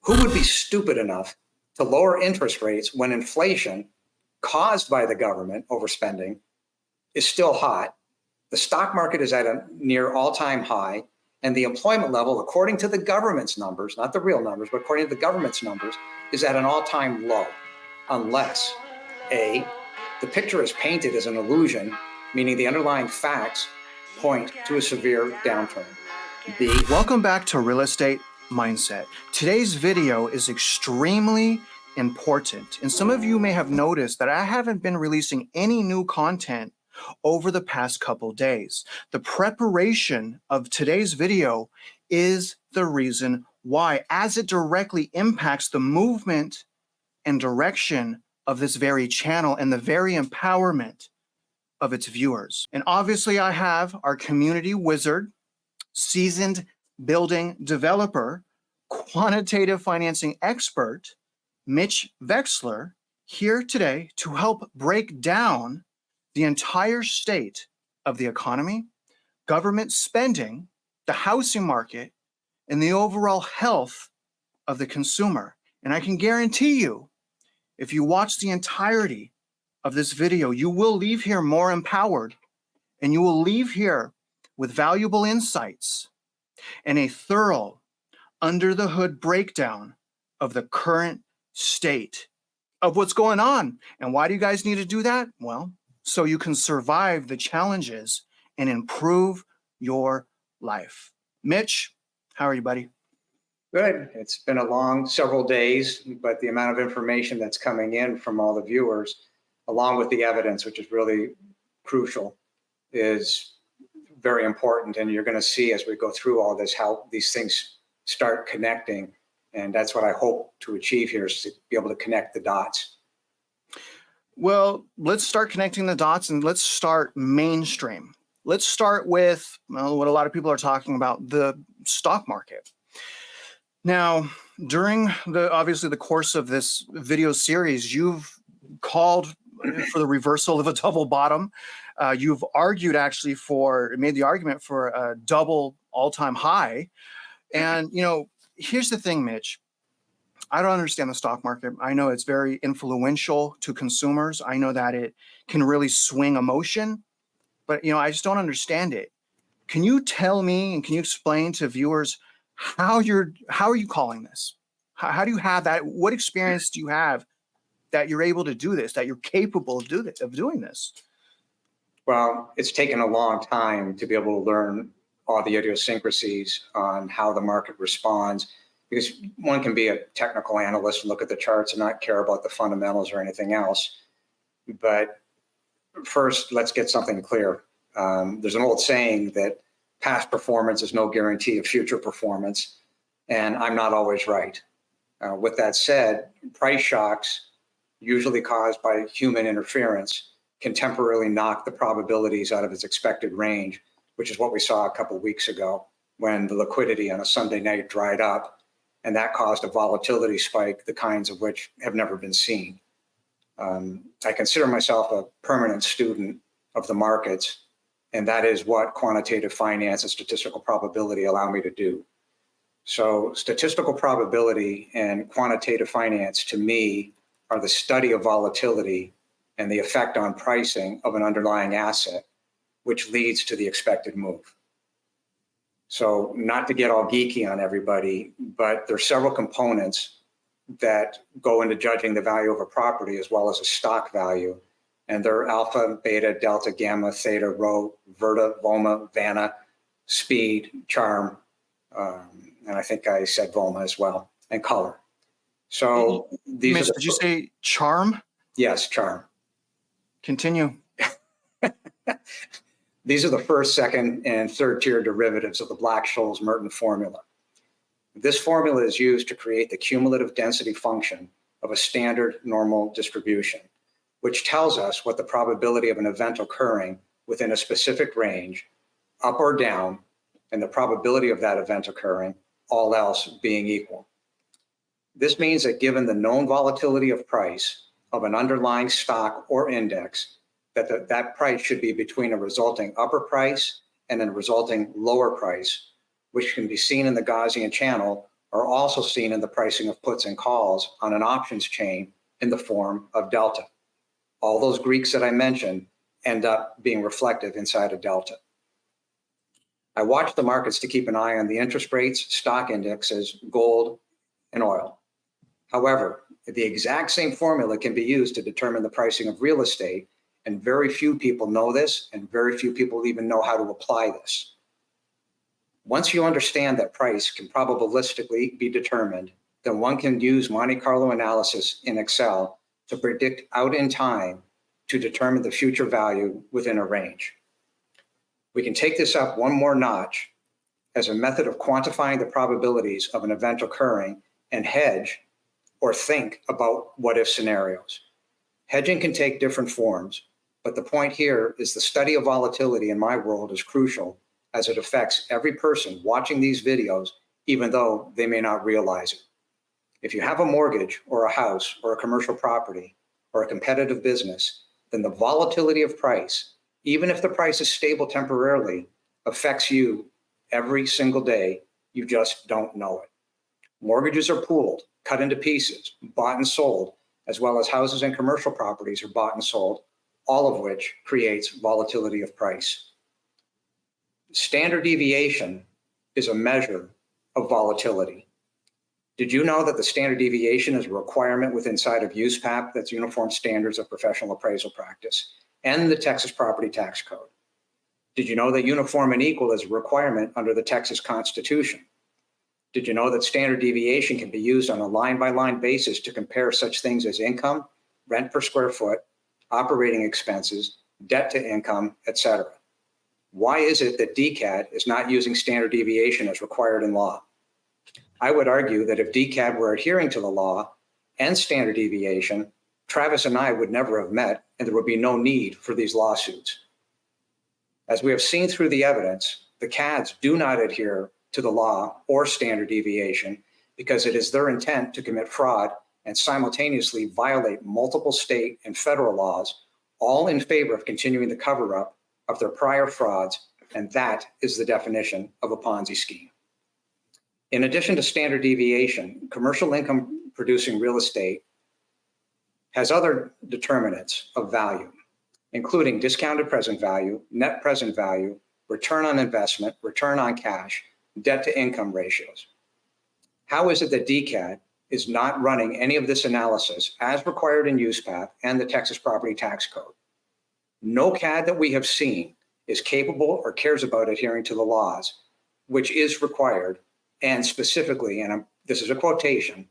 Who would be stupid enough to lower interest rates when inflation caused by the government overspending is still hot? The stock market is at a near all-time high, and the employment level, according to the government's numbers, not the real numbers, but according to the government's numbers, is at an all-time low. Unless, A, the picture is painted as an illusion, meaning the underlying facts point to a severe downturn. B. Welcome back to Real Estate Mindset. Today's video is extremely important, and some of you may have noticed that I haven't been releasing any new content over the past couple days. The preparation of today's video is the reason why, as it directly impacts the movement and direction of this very channel and the very empowerment of its viewers. And obviously I have our community wizard, seasoned building developer, quantitative financing expert, Mitch Wexler, here today to help break down the entire state of the economy, government spending, the housing market, and the overall health of the consumer. And I can guarantee you, if you watch the entirety of this video, you will leave here more empowered, and you will leave here with valuable insights and a thorough under-the-hood breakdown of the current state of what's going on. And why do you guys need to do that? Well, so you can survive the challenges and improve your life. Mitch, how are you, buddy? Good. It's been a long several days, but the amount of information that's coming in from all the viewers, along with the evidence, which is really crucial, is very important. And you're going to see as we go through all this, how these things start connecting. And that's what I hope to achieve here, is to be able to connect the dots. Well, let's start connecting the dots and let's start mainstream. Let's start with, well, what a lot of people are talking about, the stock market. Now, during obviously the course of this video series, you've called for the reversal of a double bottom. You've argued actually made the argument for a double all-time high. And, here's the thing, Mitch. I don't understand the stock market. I know it's very influential to consumers. I know that it can really swing emotion, but I just don't understand it. Can you tell me and can you explain to viewers how are you calling this? How do you have that? What experience do you have that you're able to do this, that you're capable of doing this? Well, it's taken a long time to be able to learn all the idiosyncrasies on how the market responds, because one can be a technical analyst and look at the charts and not care about the fundamentals or anything else. But first, let's get something clear. There's an old saying that past performance is no guarantee of future performance, and I'm not always right. With that said, price shocks, usually caused by human interference, can temporarily knock the probabilities out of its expected range, which is what we saw a couple of weeks ago when the liquidity on a Sunday night dried up, and that caused a volatility spike, the kinds of which have never been seen. I consider myself a permanent student of the markets, and that is what quantitative finance and statistical probability allow me to do. So statistical probability and quantitative finance, to me, are the study of volatility and the effect on pricing of an underlying asset, which leads to the expected move. So not to get all geeky on everybody, but there are several components that go into judging the value of a property as well as a stock value. And they're alpha, beta, delta, gamma, theta, rho, verta, voma, vana, speed, charm, and I think I said voma as well, and color. So these Mitch, did you say charm? Yes, charm. Continue. These are the first, second, and third tier derivatives of the Black-Scholes-Merton formula. This formula is used to create the cumulative density function of a standard normal distribution, which tells us what the probability of an event occurring within a specific range, up or down, and the probability of that event occurring, all else being equal. This means that given the known volatility of price of an underlying stock or index, that price should be between a resulting upper price and a resulting lower price, which can be seen in the Gaussian channel are also seen in the pricing of puts and calls on an options chain in the form of delta. All those Greeks that I mentioned end up being reflective inside of delta. I watch the markets to keep an eye on the interest rates, stock indexes, gold, and oil. However, the exact same formula can be used to determine the pricing of real estate, and very few people know this, and very few people even know how to apply this. Once you understand that price can probabilistically be determined, then one can use Monte Carlo analysis in Excel to predict out in time to determine the future value within a range. We can take this up one more notch as a method of quantifying the probabilities of an event occurring and hedge or think about what-if scenarios. Hedging can take different forms, but the point here is the study of volatility in my world is crucial as it affects every person watching these videos, even though they may not realize it. If you have a mortgage or a house or a commercial property or a competitive business, then the volatility of price, even if the price is stable temporarily, affects you every single day. You just don't know it. Mortgages are pooled, cut into pieces, bought and sold, as well as houses and commercial properties are bought and sold, all of which creates volatility of price. Standard deviation is a measure of volatility. Did you know that the standard deviation is a requirement within inside of USPAP, that's Uniform Standards of Professional Appraisal Practice, and the Texas Property Tax Code? Did you know that uniform and equal is a requirement under the Texas Constitution? Did you know that standard deviation can be used on a line-by-line basis to compare such things as income, rent per square foot, operating expenses, debt to income, etc.? Why is it that DCAD is not using standard deviation as required in law? I would argue that if DCAD were adhering to the law and standard deviation, Travis and I would never have met, and there would be no need for these lawsuits. As we have seen through the evidence, the CADs do not adhere to the law or standard deviation because it is their intent to commit fraud and simultaneously violate multiple state and federal laws, all in favor of continuing the cover-up of their prior frauds, and that is the definition of a Ponzi scheme. In addition to standard deviation, commercial income producing real estate has other determinants of value, including discounted present value, net present value, return on investment, return on cash, debt to income ratios. How is it that DCAD is not running any of this analysis as required in USPAP and the Texas Property Tax Code? No CAD that we have seen is capable or cares about adhering to the laws, which is required, and specifically, and this is a quotation,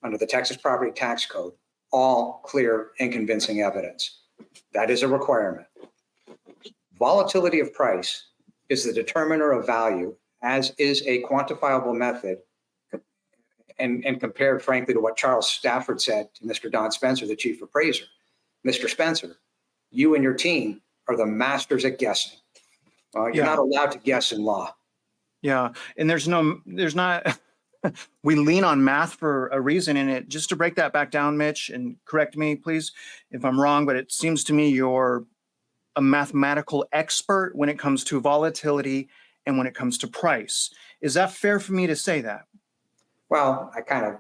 under the Texas Property Tax Code, all clear and convincing evidence. That is a requirement. Volatility of price is the determiner of value, as is a quantifiable method, and compared, frankly, to what Charles Stafford said to Mr. Don Spencer, the chief appraiser. Mr. Spencer, you and your team are the masters at guessing. You're not allowed to guess in law. Yeah, and there's not, we lean on math for a reason in it. Just to break that back down, Mitch, and correct me, please, if I'm wrong, but it seems to me you're a mathematical expert when it comes to volatility and when it comes to price. Is that fair for me to say that? Well, I kind of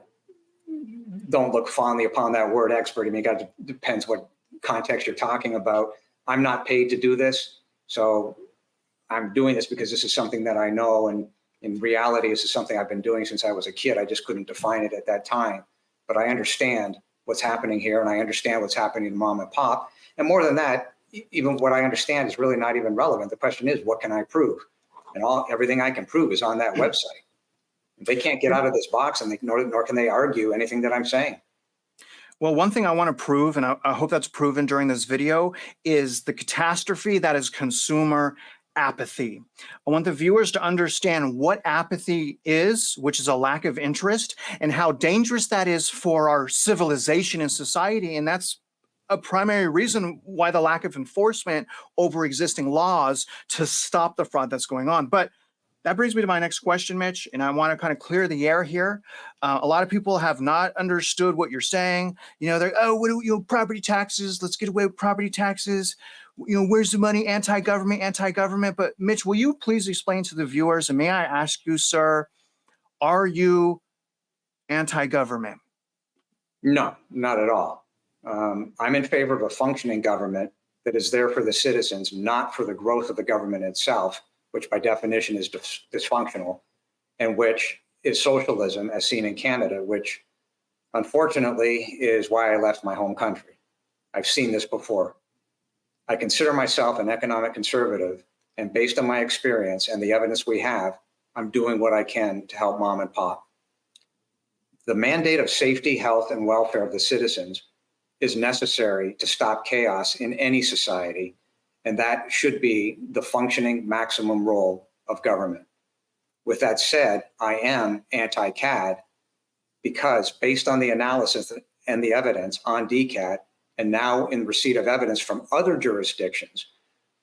don't look fondly upon that word expert. I mean, it depends what context you're talking about. I'm not paid to do this, so I'm doing this because this is something that I know, and in reality, this is something I've been doing since I was a kid. I just couldn't define it at that time, but I understand what's happening here, and I understand what's happening to mom and pop. And more than that, even what I understand is really not even relevant. The question is, what can I prove? And everything I can prove is on that website. They can't get out of this box, and nor can they argue anything that I'm saying. Well, one thing I want to prove, and I hope that's proven during this video, is the catastrophe that is consumer apathy. I want the viewers to understand what apathy is, which is a lack of interest, and how dangerous that is for our civilization and society. And that's a primary reason why the lack of enforcement over existing laws to stop the fraud that's going on. But that brings me to my next question, Mitch, and I want to kind of clear the air here. A lot of people have not understood what you're saying. You know, they're, oh, what do, property taxes, let's get away with property taxes. Where's the money? Anti-government, anti-government. But Mitch, will you please explain to the viewers, and may I ask you, sir, Are you anti-government? No, not at all. I'm in favor of a functioning government that is there for the citizens, not for the growth of the government itself, which by definition is dysfunctional, and which is socialism as seen in Canada, which unfortunately is why I left my home country. I've seen this before. I consider myself an economic conservative, and based on my experience and the evidence we have, I'm doing what I can to help mom and pop. The mandate of safety, health, and welfare of the citizens is necessary to stop chaos in any society, and that should be the functioning maximum role of government. With that said, I am anti-CAD because based on the analysis and the evidence on DCAD, and now in receipt of evidence from other jurisdictions,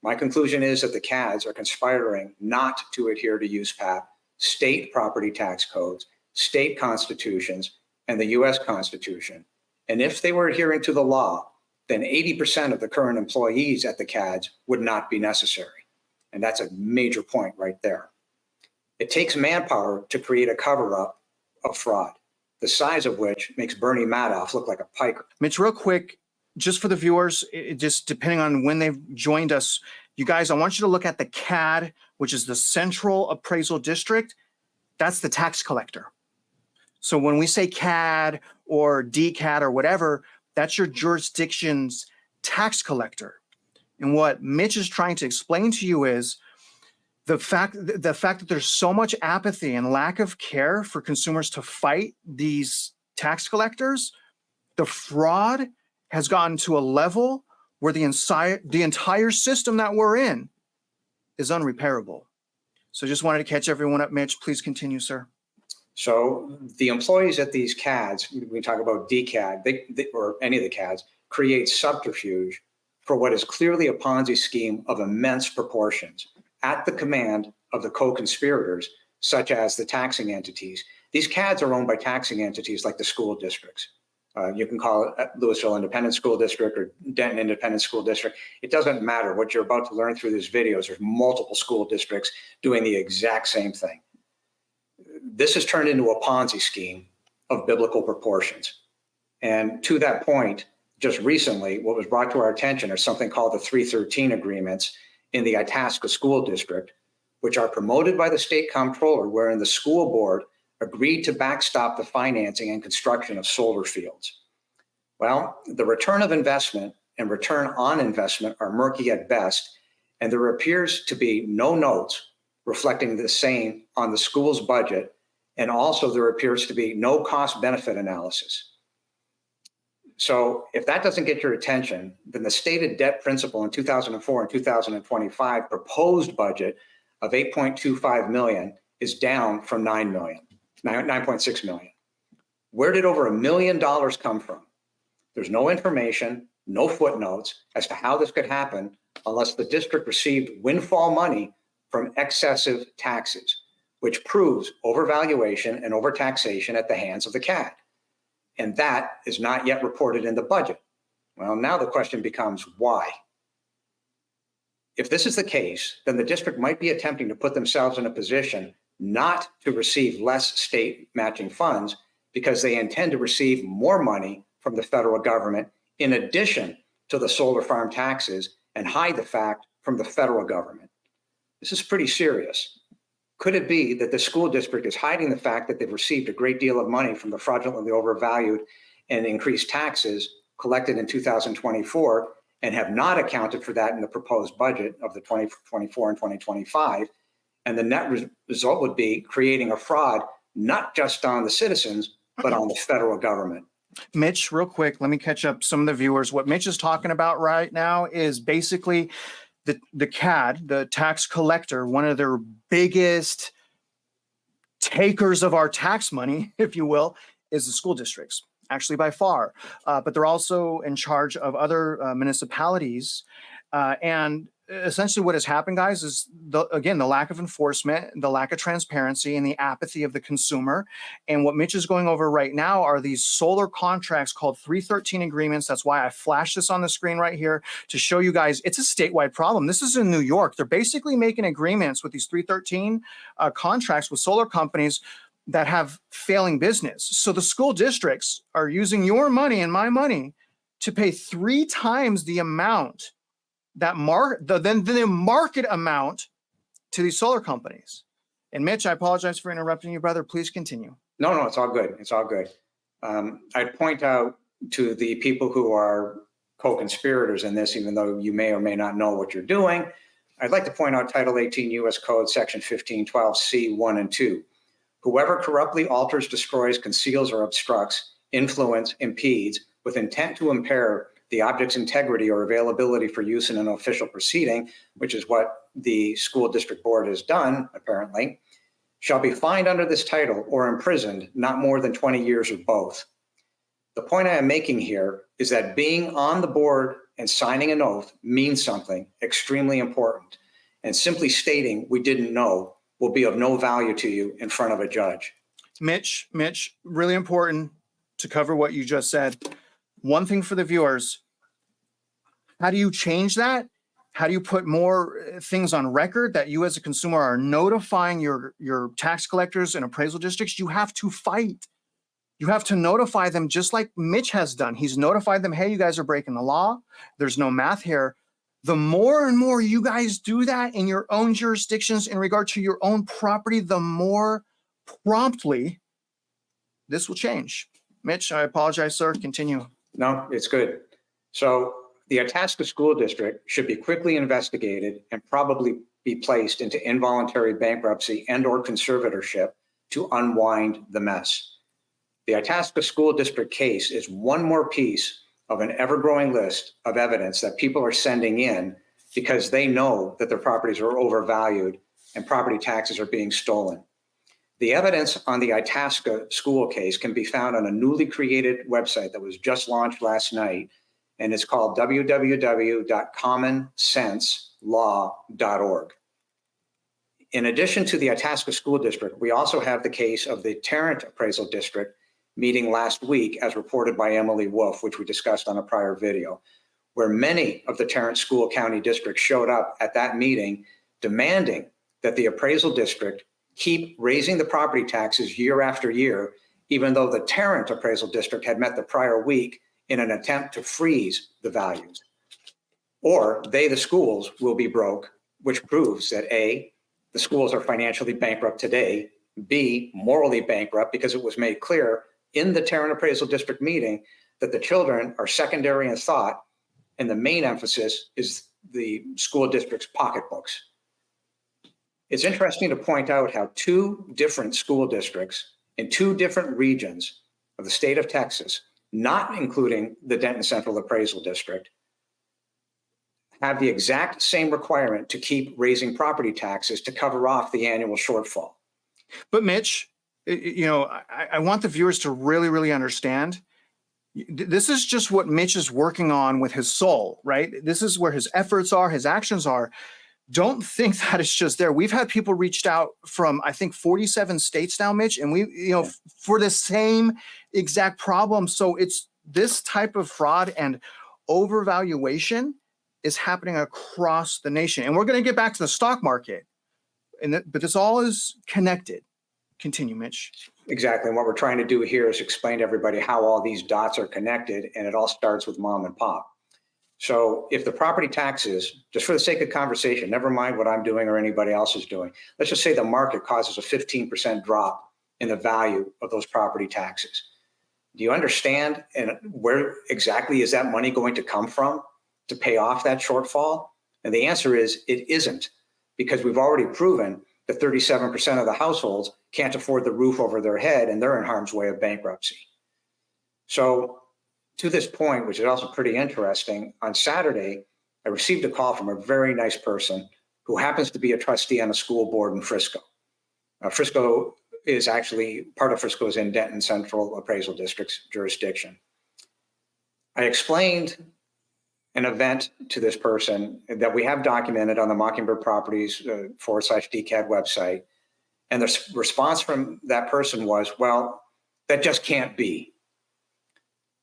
my conclusion is that the CADs are conspiring not to adhere to USPAP, state property tax codes, state constitutions, and the US Constitution. And if they were adhering to the law, then 80% of the current employees at the CADs would not be necessary. And that's a major point right there. It takes manpower to create a cover-up of fraud, the size of which makes Bernie Madoff look like a piker. Mitch, real quick, just for the viewers, just depending on when they've joined us, you guys, I want you to look at the CAD, which is the Central Appraisal District. That's the tax collector. So when we say CAD or DCAD or whatever, that's your jurisdiction's tax collector. And what Mitch is trying to explain to you is the fact that there's so much apathy and lack of care for consumers to fight these tax collectors, the fraud has gotten to a level where the entire system that we're in is unrepairable. So just wanted to catch everyone up. Mitch, please continue, sir. So the employees at these CADs, we talk about DCAD, or any of the CADs, create subterfuge for what is clearly a Ponzi scheme of immense proportions at the command of the co-conspirators, such as the taxing entities. These CADs are owned by taxing entities like the school districts. You can call it Louisville Independent School District or Denton Independent School District. It doesn't matter. What you're about to learn through these videos, there's multiple school districts doing the exact same thing. This has turned into a Ponzi scheme of biblical proportions. And to that point, just recently, what was brought to our attention are something called the 313 agreements in the Itasca School District, which are promoted by the state comptroller, wherein the school board agreed to backstop the financing and construction of solar fields. Well, the return of investment and return on investment are murky at best, and there appears to be no notes reflecting the same on the school's budget, and also there appears to be no cost-benefit analysis. So if that doesn't get your attention, then the stated debt principal in 2004 and 2025 proposed budget of 8.25 million is down from 9.6 million. Where did over $1 million come from? There's no information, no footnotes as to how this could happen unless the district received windfall money from excessive taxes, which proves overvaluation and overtaxation at the hands of the CAD. And that is not yet reported in the budget. Well, now the question becomes why? If this is the case, then the district might be attempting to put themselves in a position not to receive less state matching funds because they intend to receive more money from the federal government in addition to the solar farm taxes and hide the fact from the federal government. This is pretty serious. Could it be that the school district is hiding the fact that they've received a great deal of money from the fraudulently overvalued and increased taxes collected in 2024 and have not accounted for that in the proposed budget of the 2024 and 2025? And the net result would be creating a fraud, not just on the citizens, but on the federal government. Mitch, real quick, let me catch up some of the viewers. What Mitch is talking about right now is basically the CAD, the tax collector, one of their biggest takers of our tax money, if you will, is the school districts, actually by far. But they're also in charge of other municipalities. And essentially what has happened, guys, is again, the lack of enforcement, the lack of transparency, and the apathy of the consumer. And what Mitch is going over right now are these solar contracts called 313 agreements. That's why I flashed this on the screen right here to show you guys it's a statewide problem. This is in New York. They're basically making agreements with these 313 contracts with solar companies that have failing business. So the school districts are using your money and my money to pay 3 times the amount that the market amount to these solar companies. And Mitch, I apologize for interrupting you, brother. Please continue. No, it's all good. It's all good. I'd point out to the people who are co-conspirators in this, even though you may or may not know what you're doing, I'd like to point out Title 18 U.S. Code, Section 1512C, 1 and 2. Whoever corruptly alters, destroys, conceals, or obstructs, influence, impedes, with intent to impair the object's integrity or availability for use in an official proceeding, which is what the school district board has done, apparently, shall be fined under this title or imprisoned not more than 20 years or both. The point I am making here is that being on the board and signing an oath means something extremely important, and simply stating we didn't know will be of no value to you in front of a judge. Mitch, really important to cover what you just said. One thing for the viewers, how do you change that? How do you put more things on record that you as a consumer are notifying your tax collectors and appraisal districts? You have to fight. You have to notify them just like Mitch has done. He's notified them, hey, you guys are breaking the law. There's no math here. The more and more you guys do that in your own jurisdictions in regard to your own property, the more promptly this will change. Mitch, I apologize, sir. Continue. No, it's good. So the Itasca School District should be quickly investigated and probably be placed into involuntary bankruptcy and or conservatorship to unwind the mess. The Itasca School District case is one more piece of an ever-growing list of evidence that people are sending in because they know that their properties are overvalued and property taxes are being stolen. The evidence on the Itasca school case can be found on a newly created website that was just launched last night, and it's called www.commonsenselaw.org. In addition to the Itasca School District, we also have the case of the Tarrant Appraisal District meeting last week, as reported by Emily Wolf, which we discussed on a prior video, where many of the Tarrant School County districts showed up at that meeting demanding that the appraisal district keep raising the property taxes year after year, even though the Tarrant Appraisal District had met the prior week in an attempt to freeze the values. Or they, the schools, will be broke, which proves that A, the schools are financially bankrupt today, B, morally bankrupt because it was made clear in the Tarrant Appraisal District meeting that the children are secondary in thought, and the main emphasis is the school district's pocketbooks. It's interesting to point out how 2 different school districts in 2 different regions of the state of Texas, not including the Denton Central Appraisal District, have the exact same requirement to keep raising property taxes to cover off the annual shortfall. But Mitch, I want the viewers to really, really understand. This is just what Mitch is working on with his soul, right? This is where his efforts are, his actions are. Don't think that it's just there. We've had people reached out from, I think, 47 states now, Mitch, and for the same exact problem. So it's this type of fraud and overvaluation is happening across the nation. And we're going to get back to the stock market, but this all is connected. Continue, Mitch. Exactly. And what we're trying to do here is explain to everybody how all these dots are connected, and it all starts with mom and pop. So if the property taxes, just for the sake of conversation, never mind what I'm doing or anybody else is doing, let's just say the market causes a 15% drop in the value of those property taxes. Do you understand? And where exactly is that money going to come from to pay off that shortfall? And the answer is it isn't, because we've already proven that 37% of the households can't afford the roof over their head and they're in harm's way of bankruptcy. So to this point, which is also pretty interesting, on Saturday, I received a call from a very nice person who happens to be a trustee on a school board in Frisco. Frisco is actually, part of Frisco is in Denton Central Appraisal District's jurisdiction. I explained an event to this person that we have documented on the Mockingbird Properties /DCAD website. And the response from that person was, well, that just can't be.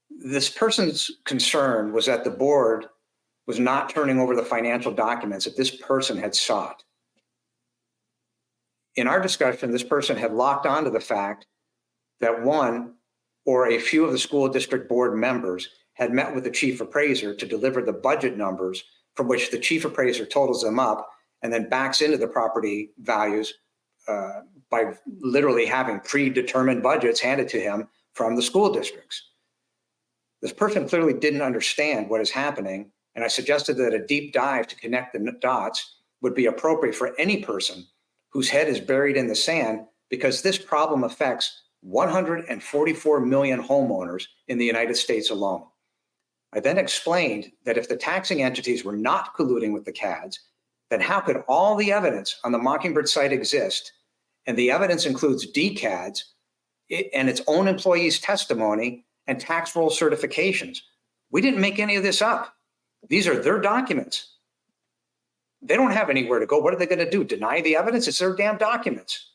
This person's concern was that the board was not turning over the financial documents that this person had sought. In our discussion, this person had locked onto the fact that one or a few of the school district board members had met with the chief appraiser to deliver the budget numbers from which the chief appraiser totals them up and then backs into the property values by literally having predetermined budgets handed to him from the school districts. This person clearly didn't understand what is happening, and I suggested that a deep dive to connect the dots would be appropriate for any person whose head is buried in the sand, because this problem affects 144 million homeowners in the United States alone. I then explained that if the taxing entities were not colluding with the CADs, then how could all the evidence on the Mockingbird site exist? And the evidence includes DCADs and its own employees' testimony and tax roll certifications. We didn't make any of this up. These are their documents. They don't have anywhere to go. What are they going to do? Deny the evidence? It's their damn documents.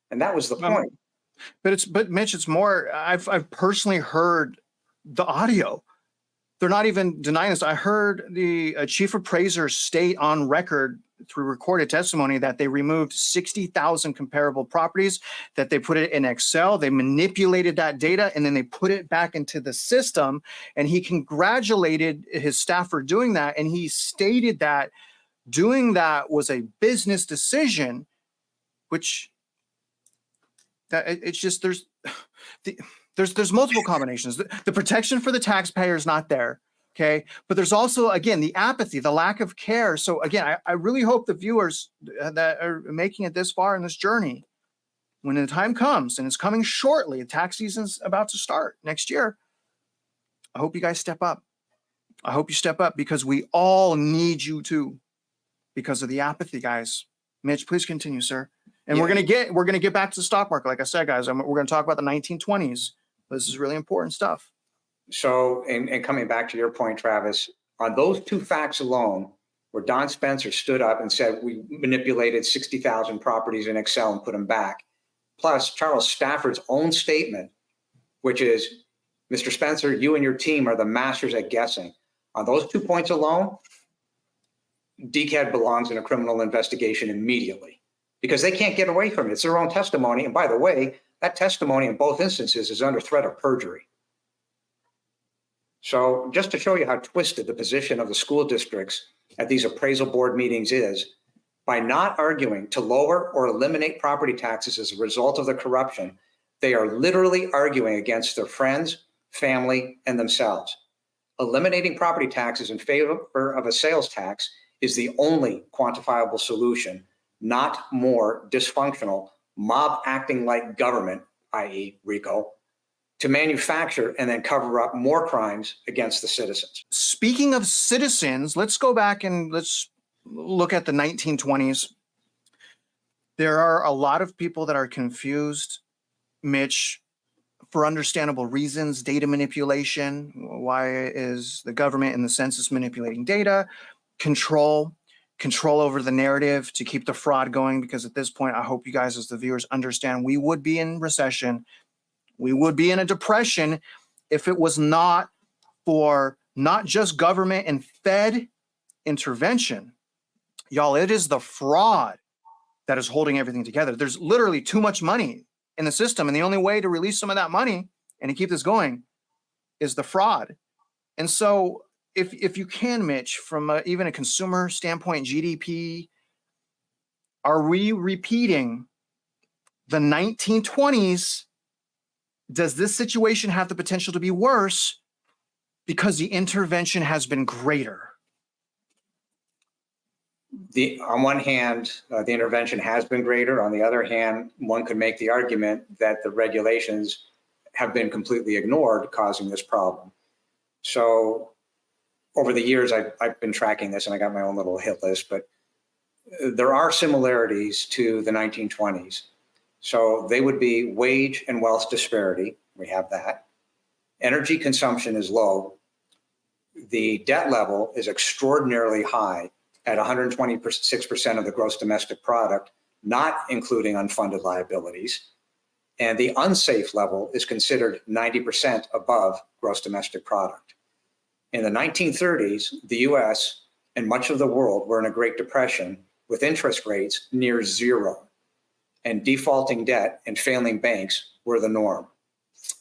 And that was the point. But Mitch, it's more, I've personally heard the audio. They're not even denying this. I heard the chief appraiser state on record through recorded testimony that they removed 60,000 comparable properties, that they put it in Excel, they manipulated that data, and then they put it back into the system. And he congratulated his staff for doing that. And he stated that doing that was a business decision, which that it's just there's multiple combinations. The protection for the taxpayer is not there. Okay. But there's also, again, the apathy, the lack of care. So again, I really hope the viewers that are making it this far in this journey, when the time comes, and it's coming shortly, the tax season's about to start next year, I hope you guys step up. I hope you step up, because we all need you to, because of the apathy, guys. Mitch, please continue, sir. And we're gonna get back to the stock market. Like I said, guys, we're gonna talk about the 1920s. This is really important stuff. So, and coming back to your point, Travis, on those two facts alone, where Don Spencer stood up and said we manipulated 60,000 properties in Excel and put them back, plus Charles Stafford's own statement, which is, Mr. Spencer, you and your team are the masters at guessing. On those 2 points alone, DCAD belongs in a criminal investigation immediately, because they can't get away from it. It's their own testimony. And by the way, that testimony in both instances is under threat of perjury. So just to show you how twisted the position of the school districts at these appraisal board meetings is, by not arguing to lower or eliminate property taxes as a result of the corruption, they are literally arguing against their friends, family, and themselves. Eliminating property taxes in favor of a sales tax is the only quantifiable solution, not more dysfunctional, mob acting like government, i.e. RICO, to manufacture and then cover up more crimes against the citizens. Speaking of citizens, let's go back and let's look at the 1920s. There are a lot of people that are confused, Mitch, for understandable reasons. Data manipulation. Why is the government and the census manipulating data? Control over the narrative to keep the fraud going, because at this point, I hope you guys as the viewers understand we would be in recession. We would be in a depression if it was not for not just government and Fed intervention. Y'all, it is the fraud that is holding everything together. There's literally too much money in the system, and the only way to release some of that money and to keep this going is the fraud. And so if you can, Mitch, from even a consumer standpoint, GDP, are we repeating the 1920s? Does this situation have the potential to be worse because the intervention has been greater? On one hand, the intervention has been greater. On the other hand, one could make the argument that the regulations have been completely ignored, causing this problem. So over the years, I've been tracking this, and I got my own little hit list, but there are similarities to the 1920s. So they would be wage and wealth disparity. We have that. Energy consumption is low. The debt level is extraordinarily high at 126% of the gross domestic product, not including unfunded liabilities. And the unsafe level is considered 90% above gross domestic product. In the 1930s, the US and much of the world were in a Great Depression with interest rates near zero. and defaulting debt and failing banks were the norm.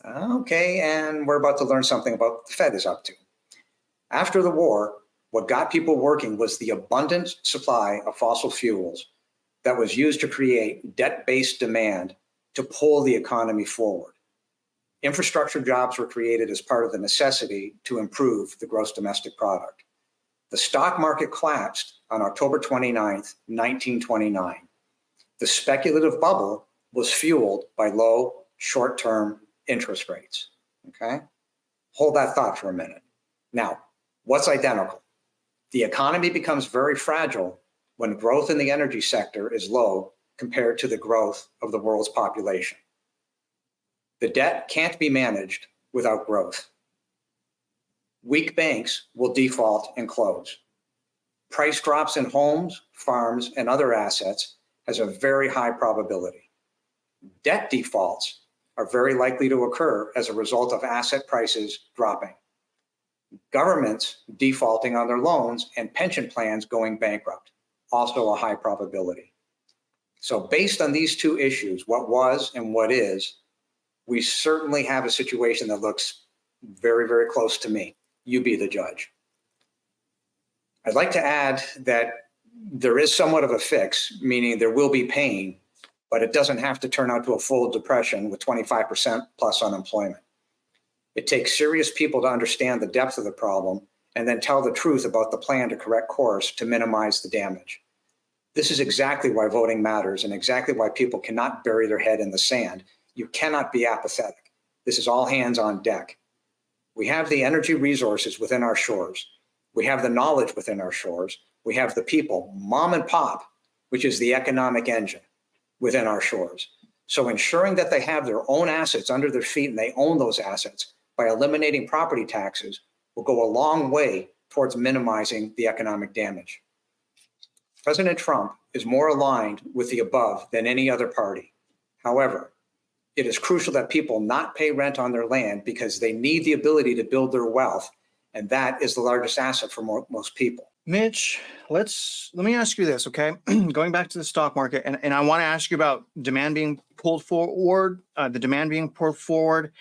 Okay, and we're about to learn something about what the Fed is up to. After the war, what got people working was the abundant supply of fossil fuels that was used to create debt-based demand to pull the economy forward. Infrastructure jobs were created as part of the necessity to improve the gross domestic product. The stock market collapsed on October 29th, 1929. The speculative bubble was fueled by low short-term interest rates. Okay? Hold that thought for a minute. Now, what's identical? The economy becomes very fragile when growth in the energy sector is low compared to the growth of the world's population. The debt can't be managed without growth. Weak banks will default and close. Price drops in homes, farms, and other assets has a very high probability. Debt defaults are very likely to occur as a result of asset prices dropping. Governments defaulting on their loans and pension plans going bankrupt, also a high probability. So based on these two issues, what was and what is, we certainly have a situation that looks very, very close to me. You be the judge. I'd like to add that there is somewhat of a fix, meaning there will be pain, but it doesn't have to turn out to a full depression with 25% plus unemployment. It takes serious people to understand the depth of the problem and then tell the truth about the plan to correct course to minimize the damage. This is exactly why voting matters and exactly why people cannot bury their head in the sand. You cannot be apathetic. This is all hands on deck. We have the energy resources within our shores. We have the knowledge within our shores. We have the people, mom and pop, which is the economic engine within our shores. So ensuring that they have their own assets under their feet and they own those assets by eliminating property taxes will go a long way towards minimizing the economic damage. President Trump is more aligned with the above than any other party. However, it is crucial that people not pay rent on their land because they need the ability to build their wealth, and that is the largest asset for most people. Mitch, let me ask you this, okay? Going back to the stock market, and I want to ask you about demand being pulled forward, the demand being pulled forward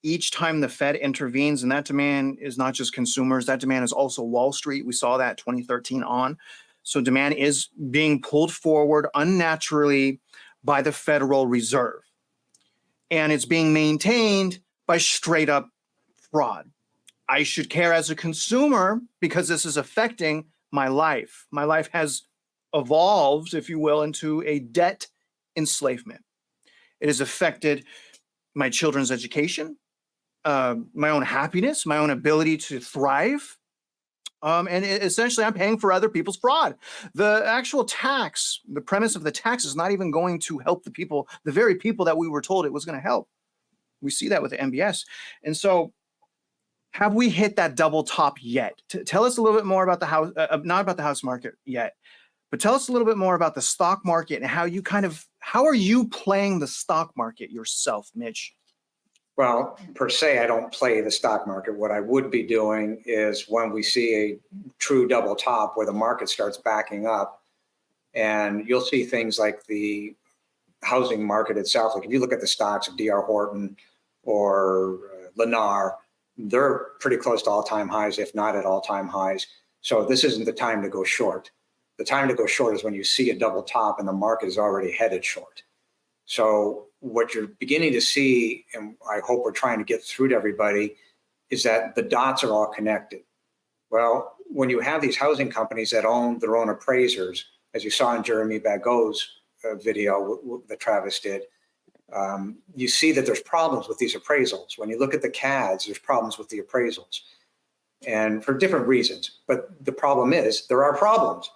each time the Fed intervenes, and that demand is not just consumers, that demand is also Wall Street. We saw that 2013 on. So demand is being pulled forward unnaturally by the Federal Reserve. And it's being maintained by straight up fraud. I should care as a consumer because this is affecting my life. My life has evolved, if you will, into a debt enslavement. It has affected my children's education, my own happiness, my own ability to thrive. And essentially, I'm paying for other people's fraud. The actual tax, the premise of the tax is not even going to help the people, the very people that we were told it was going to help. We see that with the MBS. And so, have we hit that double top yet? Tell us a little bit more about the house, not about the house market yet, but tell us a little bit more about the stock market and how are you playing the stock market yourself, Mitch? Well, per se, I don't play the stock market. What I would be doing is when we see a true double top where the market starts backing up, and you'll see things like the housing market itself. Like if you look at the stocks of D.R. Horton or Lennar, they're pretty close to all-time highs, if not at all-time highs. So this isn't the time to go short. The time to go short is when you see a double top and the market is already headed short. So what you're beginning to see, and I hope we're trying to get through to everybody, is that the dots are all connected. Well, when you have these housing companies that own their own appraisers, as you saw in Jeremy Bago's video that Travis did, you see that there's problems with these appraisals. When you look at the CADs, there's problems with the appraisals, and for different reasons. But the problem is there are problems.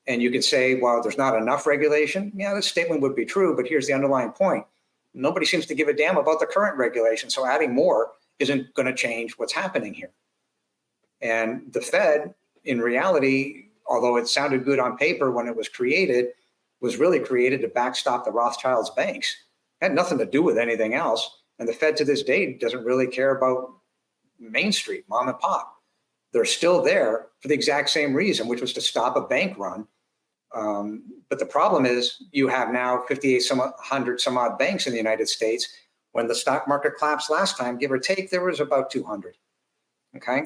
And you could say, well, there's not enough regulation. Yeah, this statement would be true, but here's the underlying point. Nobody seems to give a damn about the current regulation, so adding more isn't going to change what's happening here. And the Fed, in reality, although it sounded good on paper when it was created, was really created to backstop the Rothschilds banks. It had nothing to do with anything else. And the Fed to this day doesn't really care about Main Street, mom and pop. They're still there for the exact same reason, which was to stop a bank run But the problem is you have now 5,800 some odd banks in the United States. When the stock market collapsed last time, give or take, there was about 200. Okay.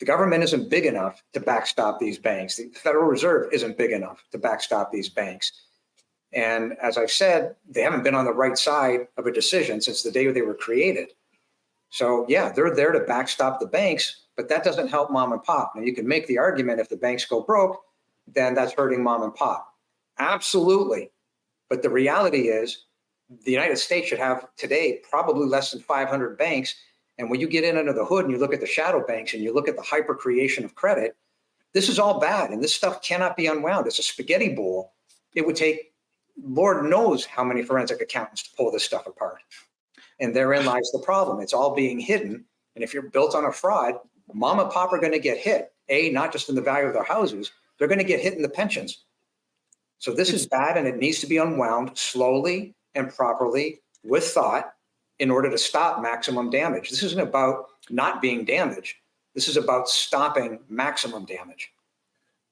The government isn't big enough to backstop these banks. The Federal Reserve isn't big enough to backstop these banks. And as I've said, they haven't been on the right side of a decision since the day they were created. So yeah, they're there to backstop the banks, but that doesn't help mom and pop. Now you can make the argument if the banks go broke, then that's hurting mom and pop. Absolutely. But the reality is the United States should have today probably less than 500 banks. And when you get in under the hood and you look at the shadow banks and you look at the hyper creation of credit, this is all bad. And this stuff cannot be unwound. It's a spaghetti bowl. It would take Lord knows how many forensic accountants to pull this stuff apart. And therein lies the problem. It's all being hidden. And if you're built on a fraud, mom and pop are going to get hit. Not just in the value of their houses, they're going to get hit in the pensions. So this is bad, and it needs to be unwound slowly and properly with thought in order to stop maximum damage. This isn't about not being damaged. This is about stopping maximum damage.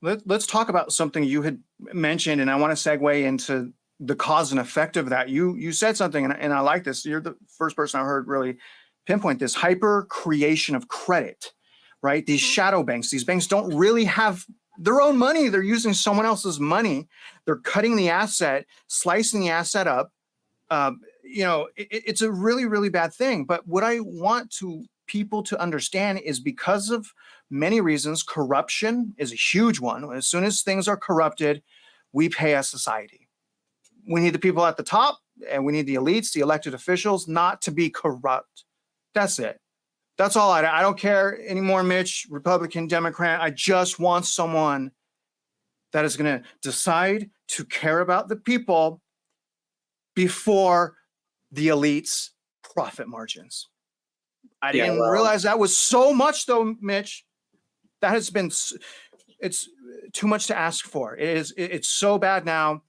Let's talk about something you had mentioned, and I want to segue into the cause and effect of that. You said something, and I like this. You're the first person I heard really pinpoint this hyper creation of credit, right? These shadow banks, these banks don't really have their own money. They're using someone else's money. They're cutting the asset, slicing the asset up. It's a really, really bad thing. But what I want people to understand is because of many reasons, corruption is a huge one. As soon as things are corrupted, we pay as society. We need the people at the top, and we need the elites, the elected officials, not to be corrupt. That's it. That's all. I don't care anymore, Mitch, Republican, Democrat. I just want someone that is going to decide to care about the people before the elites' profit margins. I didn't realize that was so much, though, Mitch. That has been, it's too much to ask for. It's so bad now.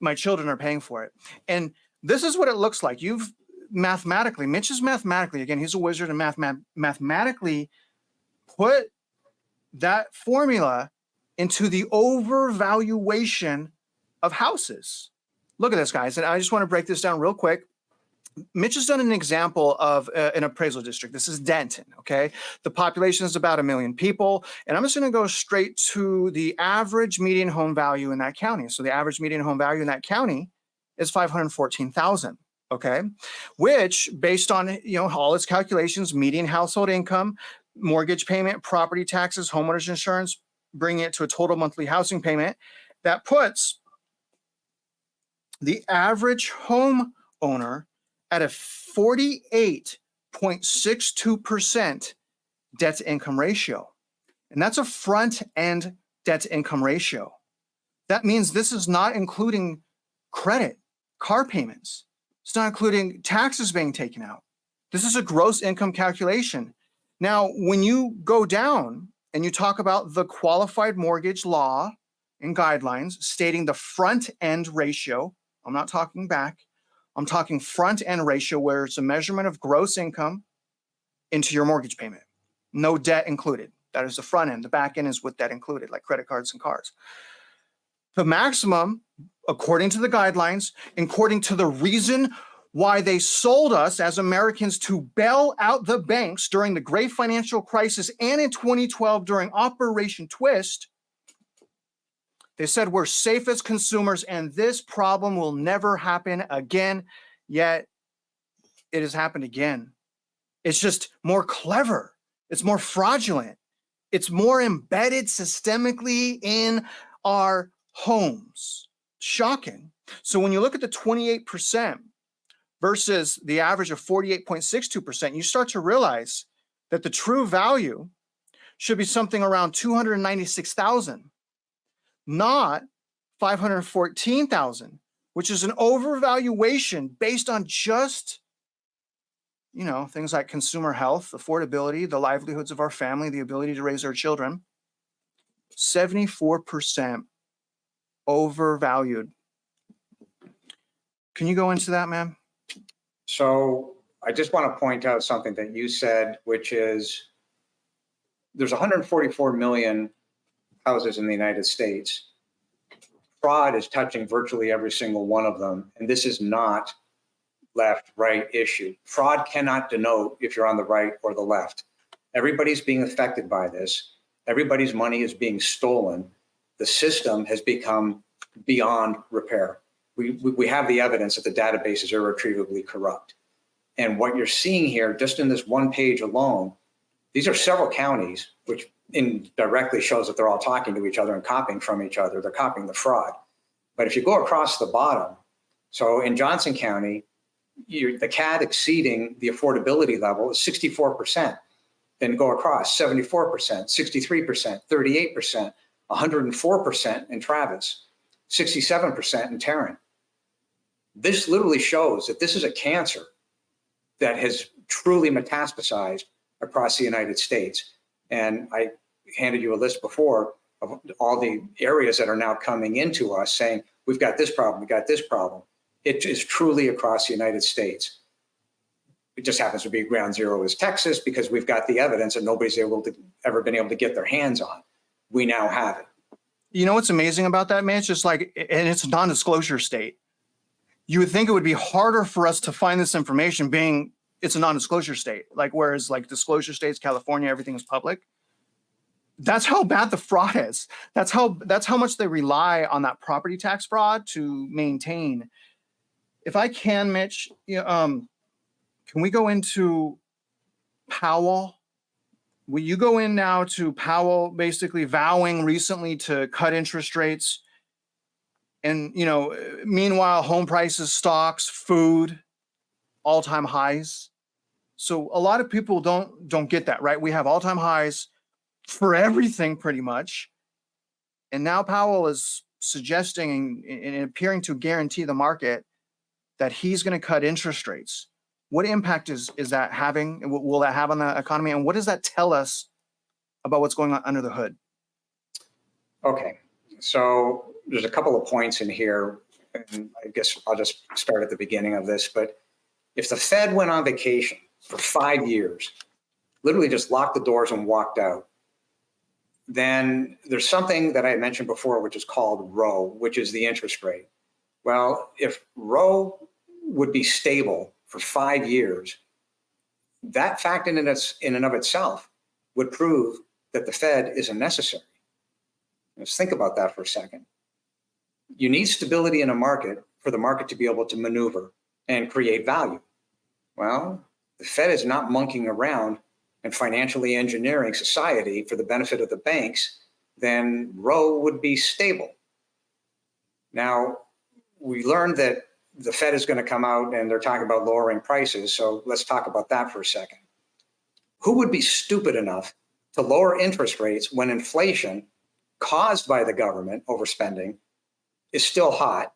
My children are paying for it. And this is what it looks like. Mitch is mathematically, again, he's a wizard and mathematically put that formula into the overvaluation of houses. Look at this, guys. And I just want to break this down real quick. Mitch has done an example of an appraisal district. This is Denton, okay? The population is about 1 million people. And I'm just going to go straight to the average median home value in that county. So the average median home value in that county is $514,000, okay? Which, based on all its calculations, median household income, mortgage payment, property taxes, homeowners insurance, bringing it to a total monthly housing payment, that puts the average home owner at a 48.62% debt to income ratio. And that's a front end debt to income ratio. That means this is not including credit, car payments. It's not including taxes being taken out. This is a gross income calculation. Now, when you go down and you talk about the qualified mortgage law and guidelines stating the front end ratio, I'm not talking back, I'm talking front end ratio, where it's a measurement of gross income into your mortgage payment. No debt included. That is the front end. The back end is with debt included, like credit cards and cars. The maximum, according to the guidelines, according to the reason why they sold us as Americans to bail out the banks during the great financial crisis and in 2012 during Operation Twist, they said we're safe as consumers and this problem will never happen again, yet it has happened again. It's just more clever. It's more fraudulent. It's more embedded systemically in our homes. Shocking. So when you look at the 28% versus the average of 48.62%, you start to realize that the true value should be something around $296,000. Not $514,000, which is an overvaluation based on just, things like consumer health, affordability, the livelihoods of our family, the ability to raise our children. 74% overvalued. Can you go into that, ma'am? So I just want to point out something that you said, which is there's 144 million houses in the United States. fraud is touching virtually every single one of them. And this is not left, right issue. Fraud cannot denote if you're on the right or the left. Everybody's being affected by this. Everybody's money is being stolen. The system has become beyond repair. We have the evidence that the database is irretrievably corrupt. And what you're seeing here, just in this one page alone, these are several counties, which indirectly shows that they're all talking to each other and copying from each other. They're copying the fraud. But if you go across the bottom, so in Johnson County, the CAD exceeding the affordability level is 64%. Then go across 74%, 63%, 38%, 104% in Travis, 67% in Tarrant. This literally shows that this is a cancer that has truly metastasized across the United States. And I handed you a list before of all the areas that are now coming into us saying, we've got this problem, we've got this problem. It is truly across the United States. It just happens to be ground zero is Texas because we've got the evidence and nobody's ever been able to get their hands on. We now have it. You know what's amazing about that, man? It's just like, and it's a non-disclosure state. You would think it would be harder for us to find this information being it's a non-disclosure state. Like, whereas like disclosure states, California, everything is public. That's how bad the fraud is. That's how much they rely on that property tax fraud to maintain. If I can, Mitch, can we go into Powell? Will you go in now to Powell basically vowing recently to cut interest rates? And, meanwhile, home prices, stocks, food, all-time highs. So a lot of people don't get that, right? We have all-time highs for everything pretty much. And now Powell is suggesting and appearing to guarantee the market that he's going to cut interest rates. What impact is that having? Will that have on the economy? And what does that tell us about what's going on under the hood? Okay, so there's a couple of points in here, and I guess I'll just start at the beginning of this. But if the Fed went on vacation for 5 years, literally just locked the doors and walked out, then there's something that I mentioned before, which is called ROE, which is the interest rate. Well, if ROE would be stable for 5 years, that fact in and of itself would prove that the Fed isn't necessary. Let's think about that for a second. You need stability in a market for the market to be able to maneuver and create value. Well, the Fed is not monkeying around and financially engineering society for the benefit of the banks, then ROE would be stable. Now, we learned that the Fed is going to come out and they're talking about lowering prices. So let's talk about that for a second. Who would be stupid enough to lower interest rates when inflation caused by the government overspending is still hot?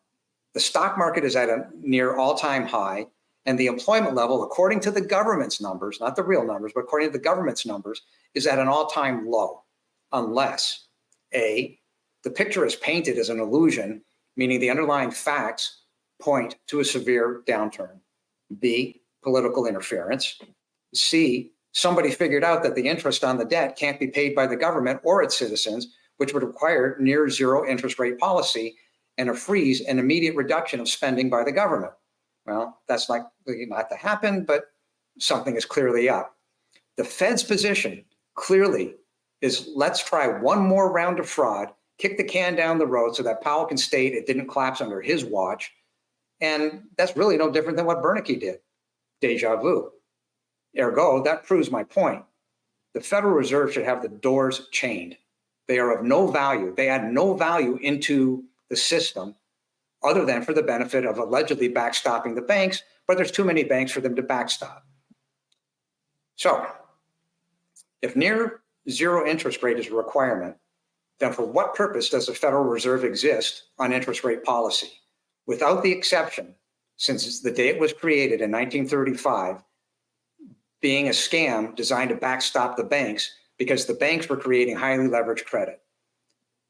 The stock market is at a near all-time high, and the employment level, according to the government's numbers, not the real numbers, but according to the government's numbers, is at an all-time low, unless A, the picture is painted as an illusion, meaning the underlying facts point to a severe downturn. B, political interference. C, somebody figured out that the interest on the debt can't be paid by the government or its citizens, which would require near zero interest rate policy and a freeze and immediate reduction of spending by the government. Well, that's likely not to happen, but something is clearly up. The Fed's position clearly is let's try one more round of fraud, kick the can down the road so that Powell can state it didn't collapse under his watch. And that's really no different than what Bernanke did. Deja vu. Ergo, that proves my point. The Federal Reserve should have the doors chained. They are of no value. They add no value into the system other than for the benefit of allegedly backstopping the banks, but there's too many banks for them to backstop. So if near zero interest rate is a requirement, then for what purpose does the Federal Reserve exist on interest rate policy? Without the exception, since the day it was created in 1935, being a scam designed to backstop the banks because the banks were creating highly leveraged credit.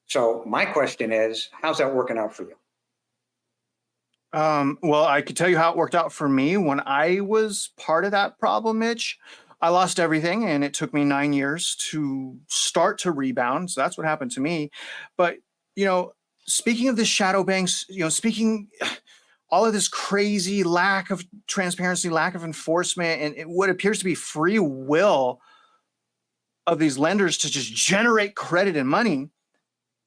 So my question is, how's that working out for you? Well, I could tell you how it worked out for me when I was part of that problem, Mitch. I lost everything and it took me 9 years to start to rebound. So that's what happened to me. But, speaking of the shadow banks, speaking all of this crazy lack of transparency, lack of enforcement, and what appears to be free will of these lenders to just generate credit and money,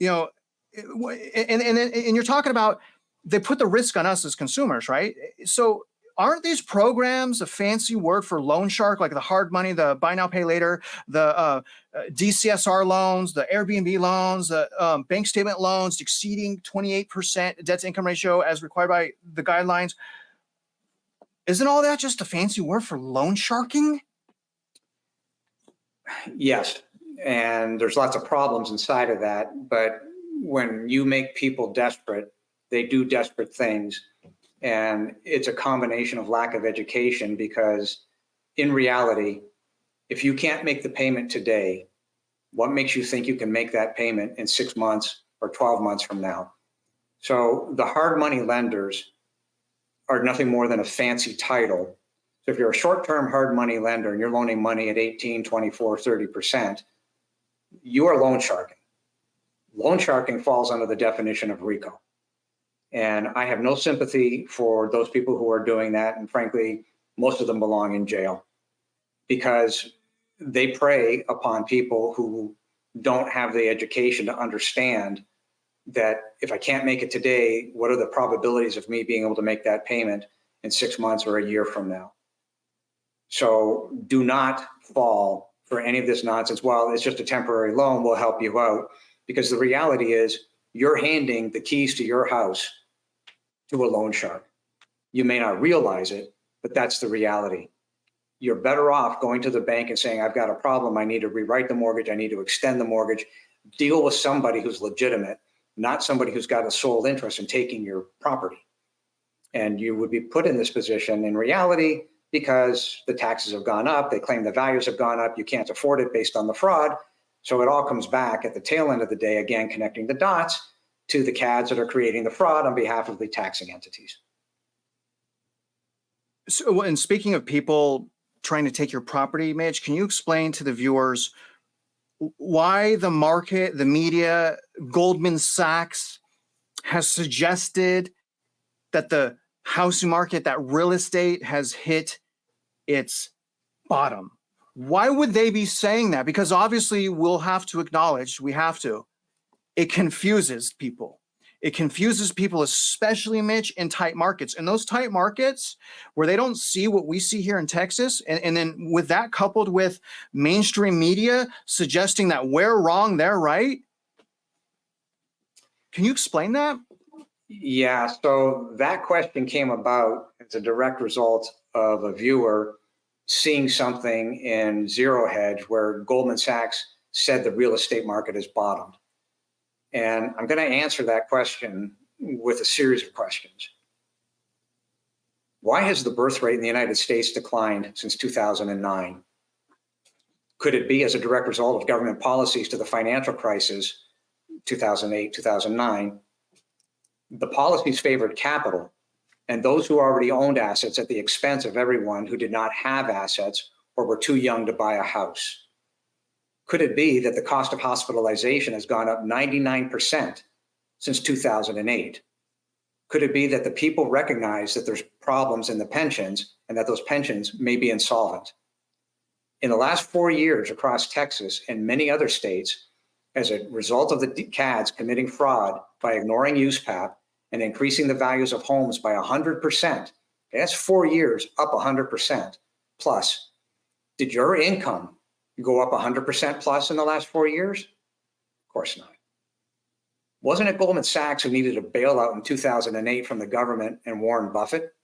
and you're talking about they put the risk on us as consumers, right? So aren't these programs a fancy word for loan shark, like the hard money, the buy now, pay later, the DCSR loans, the Airbnb loans, the bank statement loans exceeding 28% debt to income ratio as required by the guidelines? Isn't all that just a fancy word for loan sharking? Yes, and there's lots of problems inside of that. But when you make people desperate, they do desperate things. And it's a combination of lack of education, because in reality, if you can't make the payment today, what makes you think you can make that payment in 6 months or 12 months from now? So the hard money lenders are nothing more than a fancy title. So if you're a short-term hard money lender and you're loaning money at 18, 24, 30%, you are loan sharking. Loan sharking falls under the definition of RICO. And I have no sympathy for those people who are doing that. And frankly, most of them belong in jail, because they prey upon people who don't have the education to understand that if I can't make it today, what are the probabilities of me being able to make that payment in 6 months or a year from now? So do not fall for any of this nonsense. Well, it's just a temporary loan, we'll help you out. Because the reality is you're handing the keys to your house to a loan shark. You may not realize it, but that's the reality. You're better off going to the bank and saying, I've got a problem, I need to rewrite the mortgage, I need to extend the mortgage. Deal with somebody who's legitimate, not somebody who's got a sole interest in taking your property. And you would be put in this position in reality because the taxes have gone up, they claim the values have gone up, you can't afford it based on the fraud. So it all comes back at the tail end of the day, again, connecting the dots to the CADs that are creating the fraud on behalf of the taxing entities. So, and speaking of people trying to take your property, Mitch, can you explain to the viewers why the market, the media, Goldman Sachs has suggested that the housing market, that real estate has hit its bottom? Why would they be saying that? Because obviously we'll have to acknowledge, it confuses people. It confuses people, especially, Mitch, in tight markets. And those tight markets where they don't see what we see here in Texas, and then with that coupled with mainstream media suggesting that we're wrong, they're right. Can you explain that? Yeah, so that question came about as a direct result of a viewer seeing something in Zero Hedge where Goldman Sachs said the real estate market has bottomed. And I'm going to answer that question with a series of questions. Why has the birth rate in the United States declined since 2009? Could it be as a direct result of government policies to the financial crisis, 2008, 2009? The policies favored capital and those who already owned assets at the expense of everyone who did not have assets or were too young to buy a house. Could it be that the cost of hospitalization has gone up 99% since 2008? Could it be that the people recognize that there's problems in the pensions and that those pensions may be insolvent? In the last 4 years across Texas and many other states, as a result of the CADs committing fraud by ignoring USPAP and increasing the values of homes by 100%, that's 4 years up 100% plus. Did your income go up 100% plus in the last 4 years? Of course not. Wasn't it Goldman Sachs who needed a bailout in 2008 from the government and Warren Buffett?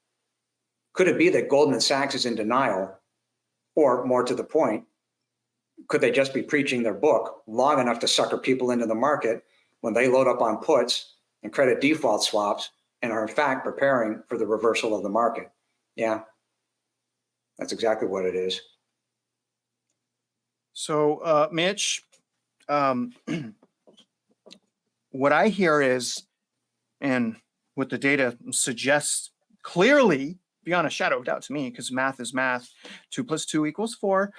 Could it be that Goldman Sachs is in denial? Or more to the point, could they just be preaching their book long enough to sucker people into the market when they load up on puts and credit default swaps and are in fact preparing for the reversal of the market? Yeah, that's exactly what it is. So, Mitch, what I hear is, and what the data suggests clearly, beyond a shadow of doubt to me, because math is math, 2 + 2 = 4,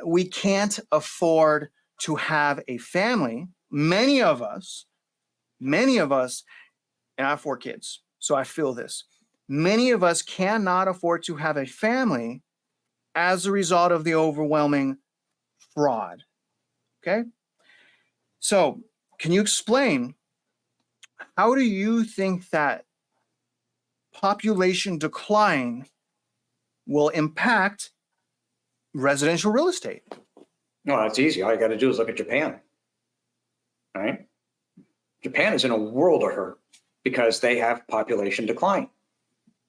we can't afford to have a family, many of us, Many of us, and I have 4 kids, so I feel this. Many of us cannot afford to have a family as a result of the overwhelming fraud. Okay? So, can you explain, how do you think that population decline will impact residential real estate? No, it's easy. All you got to do is look at Japan. All right. Japan is in a world of hurt because they have population decline.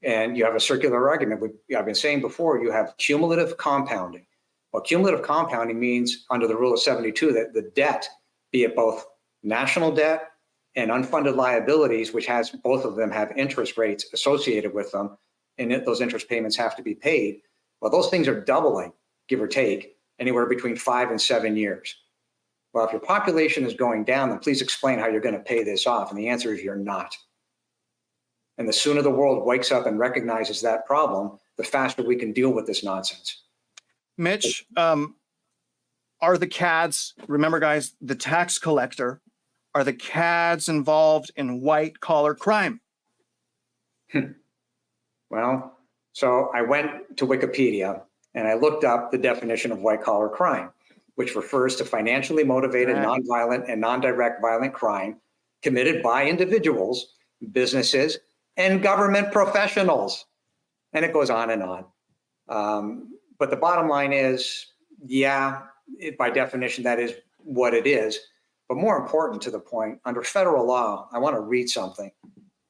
And you have a circular argument. I've been saying before, you have cumulative compounding. Well, cumulative compounding means, under the rule of 72, that the debt, be it both national debt and unfunded liabilities, which has both of them have interest rates associated with them, and those interest payments have to be paid. Well, those things are doubling, give or take, anywhere between 5 and 7 years. Well, if your population is going down, then please explain how you're going to pay this off. And the answer is you're not. And the sooner the world wakes up and recognizes that problem, the faster we can deal with this nonsense. Mitch, are the CADs, remember guys, the tax collector, are the CADs involved in white collar crime? Well, so I went to Wikipedia and I looked up the definition of white collar crime, which refers to financially motivated, nonviolent, and non-direct violent crime committed by individuals, businesses, and government professionals. And it goes on and on. But the bottom line is, yeah, by definition, that is what it is. But more important to the point, under federal law, I want to read something.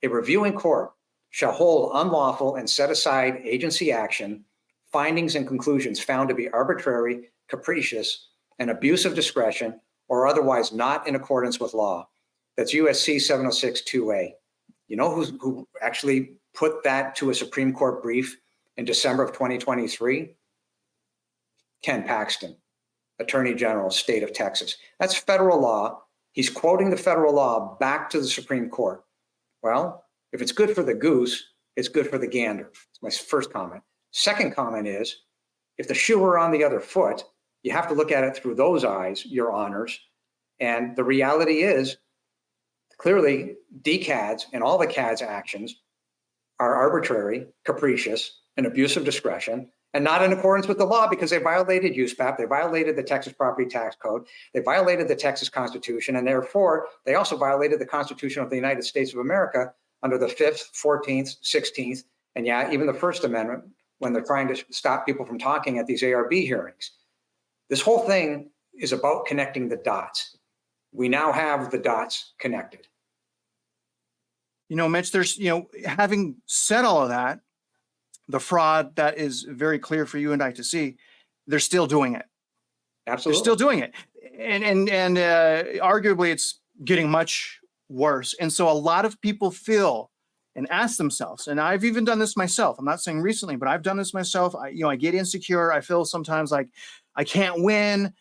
A reviewing court shall hold unlawful and set aside agency action, findings and conclusions found to be arbitrary, capricious, and abuse of discretion, or otherwise not in accordance with law. That's USC 706-2A. You know who actually put that to a Supreme Court brief in December of 2023? Ken Paxton, Attorney General, State of Texas. That's federal law. He's quoting the federal law back to the Supreme Court. Well, if it's good for the goose, it's good for the gander. That's my first comment. Second comment is, if the shoe were on the other foot, you have to look at it through those eyes, your honors. And the reality is, clearly, DCADs and all the CADs actions are arbitrary, capricious, and abuse of discretion, and not in accordance with the law because they violated USPAP, they violated the Texas Property Tax Code, they violated the Texas Constitution, and therefore, they also violated the Constitution of the United States of America under the 5th, 14th, 16th, and yeah, even the First Amendment when they're trying to stop people from talking at these ARB hearings. This whole thing is about connecting the dots. We now have the dots connected. You know, Mitch, there's, having said all of that, the fraud that is very clear for you and I to see, they're still doing it. Absolutely. They're still doing it. And arguably it's getting much worse. And so a lot of people feel and ask themselves, and I've even done this myself. I'm not saying recently, but I've done this myself. I get insecure. I feel sometimes like I can't win.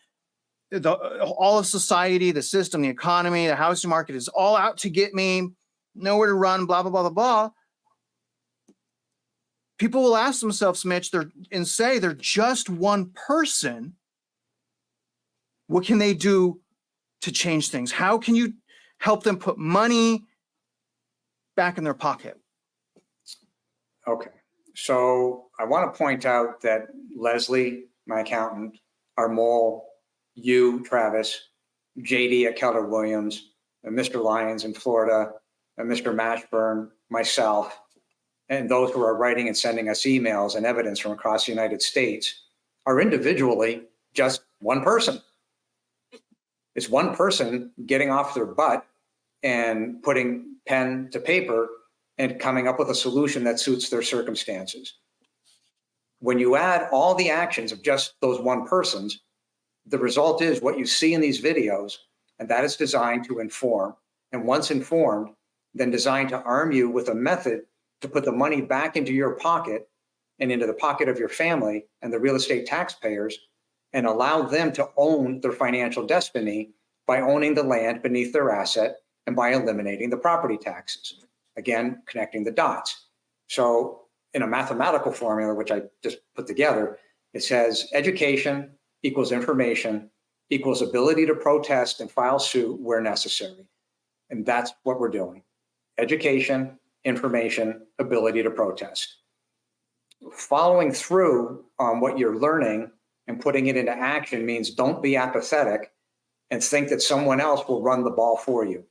All of society, the system, the economy, the housing market is all out to get me, nowhere to run, blah, blah, blah, blah, blah. People will ask themselves, Mitch, and say they're just one person. What can they do to change things? How can you help them put money back in their pocket? Okay. So I want to point out that Leslie, my accountant, our mole, you, Travis, JD at Keller Williams, and Mr. Lyons in Florida, and Mr. Mashburn, myself, and those who are writing and sending us emails and evidence from across the United States are individually just one person. It's one person getting off their butt and putting pen to paper and coming up with a solution that suits their circumstances. When you add all the actions of just those one persons, the result is what you see in these videos, and that is designed to inform. And once informed, then designed to arm you with a method to put the money back into your pocket and into the pocket of your family and the real estate taxpayers, and allow them to own their financial destiny by owning the land beneath their asset and by eliminating the property taxes. Again, connecting the dots. So in a mathematical formula, which I just put together, it says education equals information equals ability to protest and file suit where necessary. And that's what we're doing. Education, information, ability to protest. Following through on what you're learning and putting it into action means don't be apathetic and think that someone else will run the ball for you.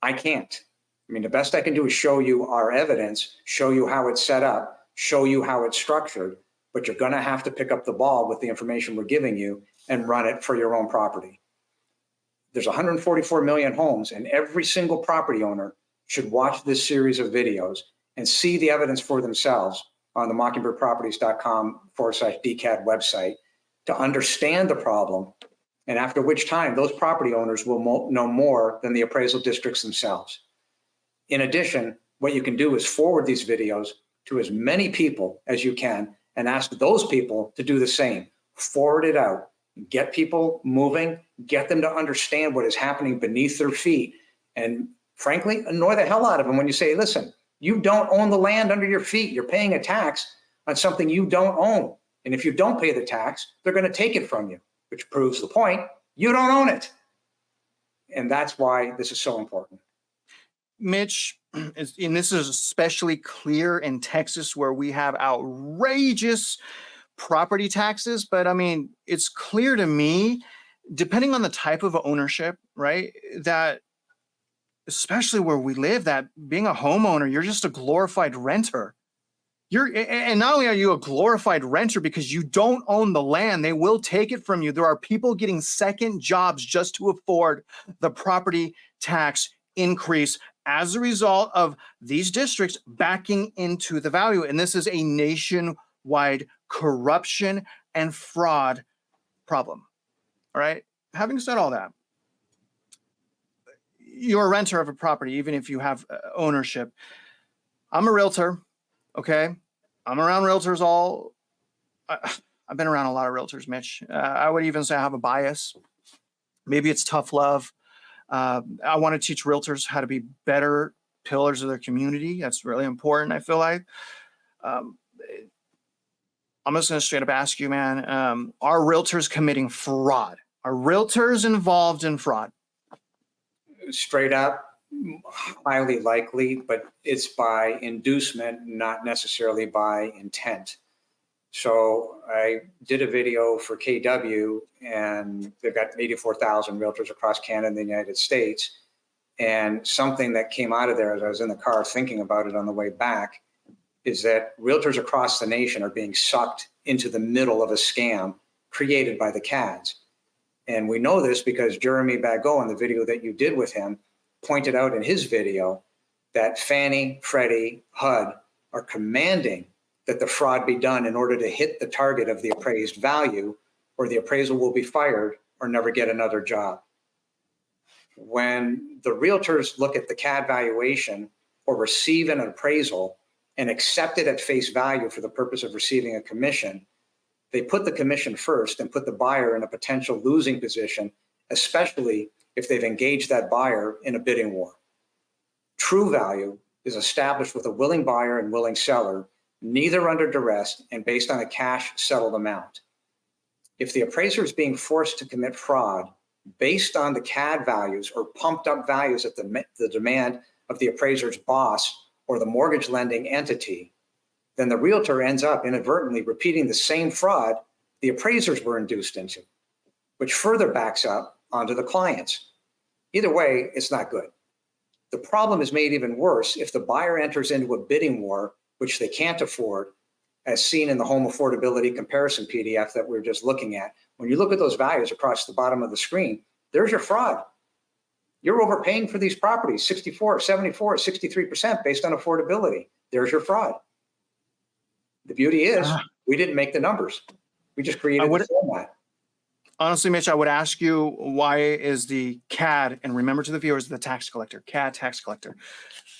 I can't. I mean, the best I can do is show you our evidence, show you how it's set up, show you how it's structured, but you're going to have to pick up the ball with the information we're giving you and run it for your own property. There's 144 million homes, and every single property owner should watch this series of videos and see the evidence for themselves on the mockingbirdproperties.com/DCAD website to understand the problem, and after which time those property owners will know more than the appraisal districts themselves. In addition, what you can do is forward these videos to as many people as you can and ask those people to do the same. Forward it out, get people moving, get them to understand what is happening beneath their feet, and frankly, annoy the hell out of them when you say, listen, you don't own the land under your feet. You're paying a tax on something you don't own. And if you don't pay the tax, they're going to take it from you, which proves the point. You don't own it. And that's why this is so important. Mitch, and this is especially clear in Texas where we have outrageous property taxes. But I mean, it's clear to me, depending on the type of ownership, right, that especially where we live, that being a homeowner, you're just a glorified renter. And not only are you a glorified renter because you don't own the land, they will take it from you. There are people getting second jobs just to afford the property tax increase as a result of these districts backing into the value. And this is a nationwide corruption and fraud problem. All right. Having said all that, you're a renter of a property, even if you have ownership. I'm a realtor. Okay. I'm around realtors I've been around a lot of realtors, Mitch. I would even say I have a bias. Maybe it's tough love. I want to teach realtors how to be better pillars of their community. That's really important, I feel like. I'm just going to straight up ask you, man, are realtors committing fraud? Are realtors involved in fraud? Straight up, highly likely, but it's by inducement, not necessarily by intent. So I did a video for KW, and they've got 84,000 realtors across Canada and the United States. And something that came out of there as I was in the car thinking about it on the way back is that realtors across the nation are being sucked into the middle of a scam created by the CADs. And we know this because Jeremy Bagot, in the video that you did with him, pointed out in his video that Fannie, Freddie, HUD are commanding that the fraud be done in order to hit the target of the appraised value, or the appraisal will be fired or never get another job. When the realtors look at the CAD valuation or receive an appraisal and accept it at face value for the purpose of receiving a commission, they put the commission first and put the buyer in a potential losing position, especially if they've engaged that buyer in a bidding war. True value is established with a willing buyer and willing seller, neither under duress and based on a cash settled amount. If the appraiser is being forced to commit fraud based on the CAD values or pumped up values at the demand of the appraiser's boss or the mortgage lending entity, then the realtor ends up inadvertently repeating the same fraud the appraisers were induced into, which further backs up onto the clients. Either way, it's not good. The problem is made even worse if the buyer enters into a bidding war, which they can't afford, as seen in the home affordability comparison PDF that we're just looking at. When you look at those values across the bottom of the screen, there's your fraud. You're overpaying for these properties, 64, 74, 63% based on affordability. There's your fraud. The beauty is we didn't make the numbers. We just created the format. Honestly, Mitch, I would ask you, why is the CAD, and remember to the viewers, the tax collector, CAD tax collector,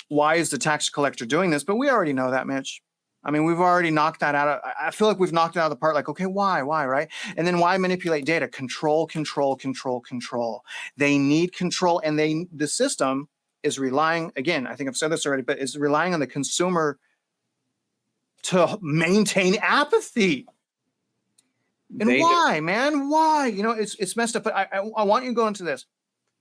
why is the tax collector doing this? But we already know that, Mitch. I mean, we've already knocked that out. I feel like we've knocked it out of the park. Like, okay, why, right? And then why manipulate data? Control. They need control, and the system is relying, again, I think I've said this already, but is relying on the consumer to maintain apathy. And why, man? Why? You know, it's messed up. But I want you to go into this.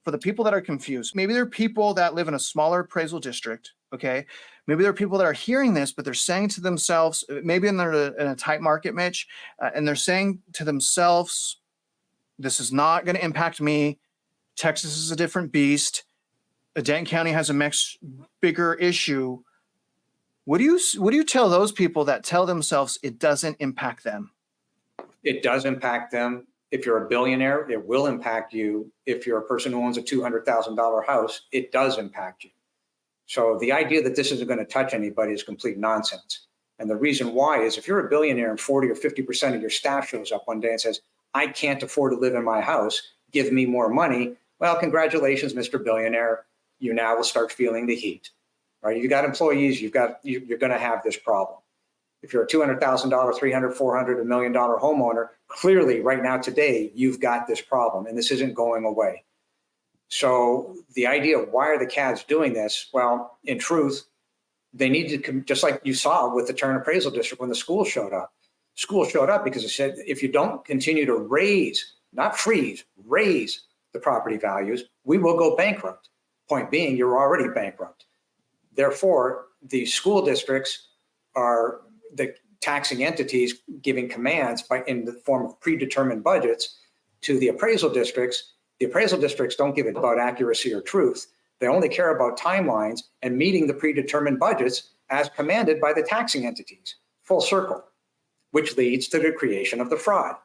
for the people that are confused, maybe there are people that live in a smaller appraisal district, okay? Maybe there are people that are hearing this, but they're saying to themselves, maybe in a tight market, Mitch, and they're saying to themselves, this is not going to impact me. Texas is a different beast. Denton County has a much bigger issue. What do you tell those people that tell themselves it doesn't impact them? It does impact them. If you're a billionaire, it will impact you. If you're a person who owns a $200,000 house, it does impact you. So the idea that this isn't going to touch anybody is complete nonsense. And the reason why is if you're a billionaire and 40 or 50% of your staff shows up one day and says, I can't afford to live in my house, give me more money. Well, congratulations, Mr. Billionaire. You now will start feeling the heat, right? You've got employees, you're going to have this problem. If you're a $200,000, $300,000, $400,000, $1 million homeowner, clearly right now today, you've got this problem and this isn't going away. So the idea of why are the CADs doing this? Well, in truth, they need to, just like you saw with the Turn Appraisal District when the school showed up. School showed up because it said, if you don't continue to raise, not freeze, raise the property values, we will go bankrupt. Point being, you're already bankrupt. Therefore, the school districts are the taxing entities giving commands in the form of predetermined budgets to the appraisal districts. The appraisal districts don't give it about accuracy or truth. They only care about timelines and meeting the predetermined budgets as commanded by the taxing entities. Full circle, which leads to the creation of the fraud.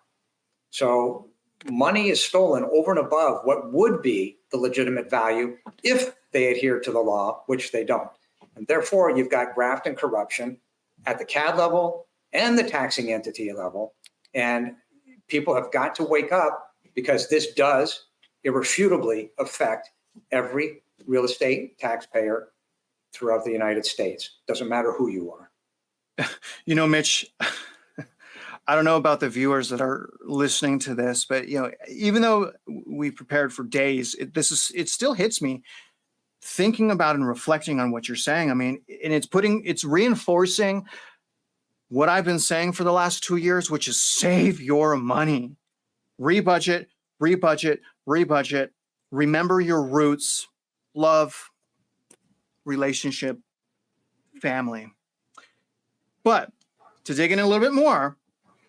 So money is stolen over and above what would be the legitimate value if they adhere to the law, which they don't. And therefore, you've got graft and corruption at the CAD level and the taxing entity level. And people have got to wake up because this does irrefutably affect every real estate taxpayer throughout the United States. Doesn't matter who you are. You know, Mitch, I don't know about the viewers that are listening to this, but even though we prepared for days, it still hits me thinking about and reflecting on what you're saying. I mean, and it's reinforcing what I've been saying for the last 2 years, which is save your money, rebudget, rebudget, rebudget, remember your roots, love, relationship, family. But to dig in a little bit more,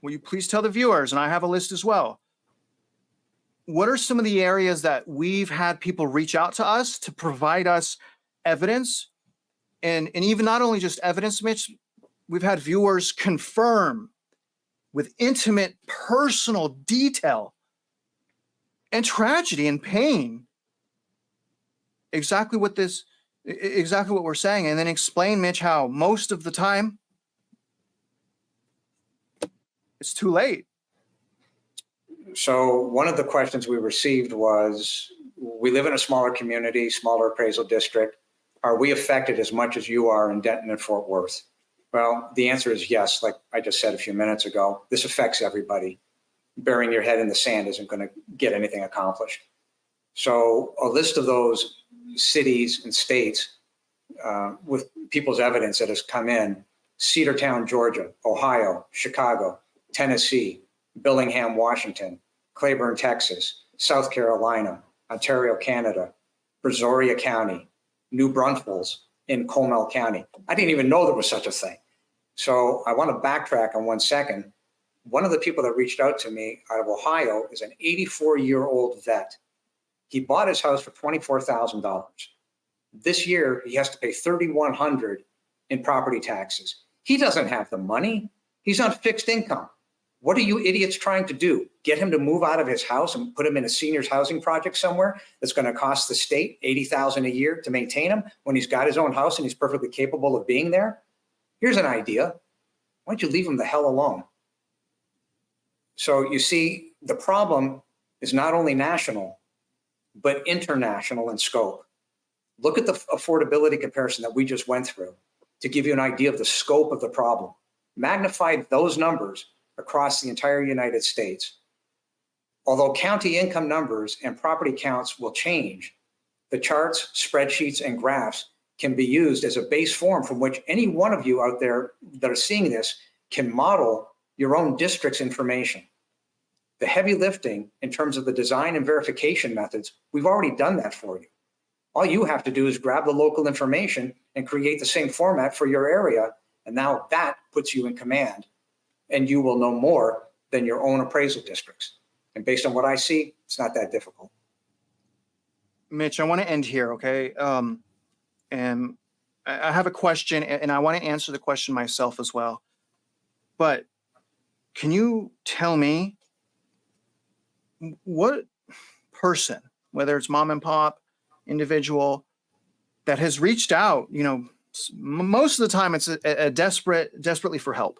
will you please tell the viewers, and I have a list as well, what are some of the areas that we've had people reach out to us to provide us evidence? And even not only just evidence, Mitch, we've had viewers confirm with intimate personal detail and tragedy and pain exactly what we're saying, and then explain, Mitch, how most of the time it's too late. So one of the questions we received was, we live in a smaller community, smaller appraisal district. Are we affected as much as you are in Denton and Fort Worth? Well, the answer is yes. Like I just said a few minutes ago, this affects everybody. Burying your head in the sand isn't going to get anything accomplished. So a list of those cities and states with people's evidence that has come in: Cedartown, Georgia; Ohio; Chicago; Tennessee; Bellingham, Washington; Claiborne, Texas; South Carolina; Ontario, Canada; Brazoria County; New Braunfels in Comal County. I didn't even know there was such a thing. So I want to backtrack on 1 second. One of the people that reached out to me out of Ohio is an 84-year-old vet. He bought his house for $24,000. This year, he has to pay $3,100 in property taxes. He doesn't have the money. He's on fixed income. What are you idiots trying to do? Get him to move out of his house and put him in a seniors housing project somewhere that's going to cost the state $80,000 a year to maintain him when he's got his own house and he's perfectly capable of being there? Here's an idea. Why don't you leave him the hell alone? So you see, the problem is not only national, but international in scope. Look at the affordability comparison that we just went through to give you an idea of the scope of the problem. Magnify those numbers across the entire United States. Although county income numbers and property counts will change, the charts, spreadsheets, and graphs can be used as a base form from which any one of you out there that are seeing this can model your own district's information. The heavy lifting in terms of the design and verification methods, we've already done that for you. All you have to do is grab the local information and create the same format for your area. And now that puts you in command, and you will know more than your own appraisal districts. And based on what I see, it's not that difficult. Mitch, I want to end here, okay? And I have a question, and I want to answer the question myself as well. But can you tell me what person, whether it's mom and pop, individual, that has reached out, most of the time it's a desperately for help,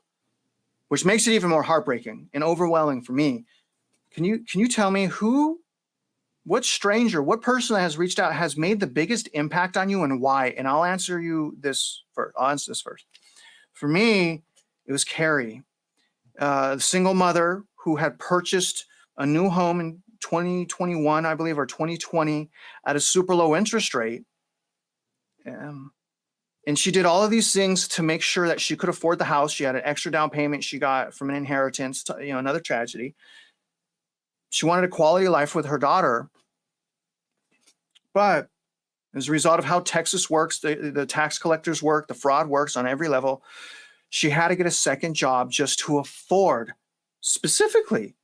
which makes it even more heartbreaking and overwhelming for me. Can you tell me what stranger, what person that has reached out has made the biggest impact on you and why? And I'll answer this first. For me, it was Carrie, the single mother who had purchased a new home in 2021, I believe, or 2020 at a super low interest rate. And she did all of these things to make sure that she could afford the house. She had an extra down payment she got from an inheritance, another tragedy. She wanted a quality of life with her daughter. But as a result of how Texas works, the tax collectors work, the fraud works on every level, she had to get a second job just to afford specifically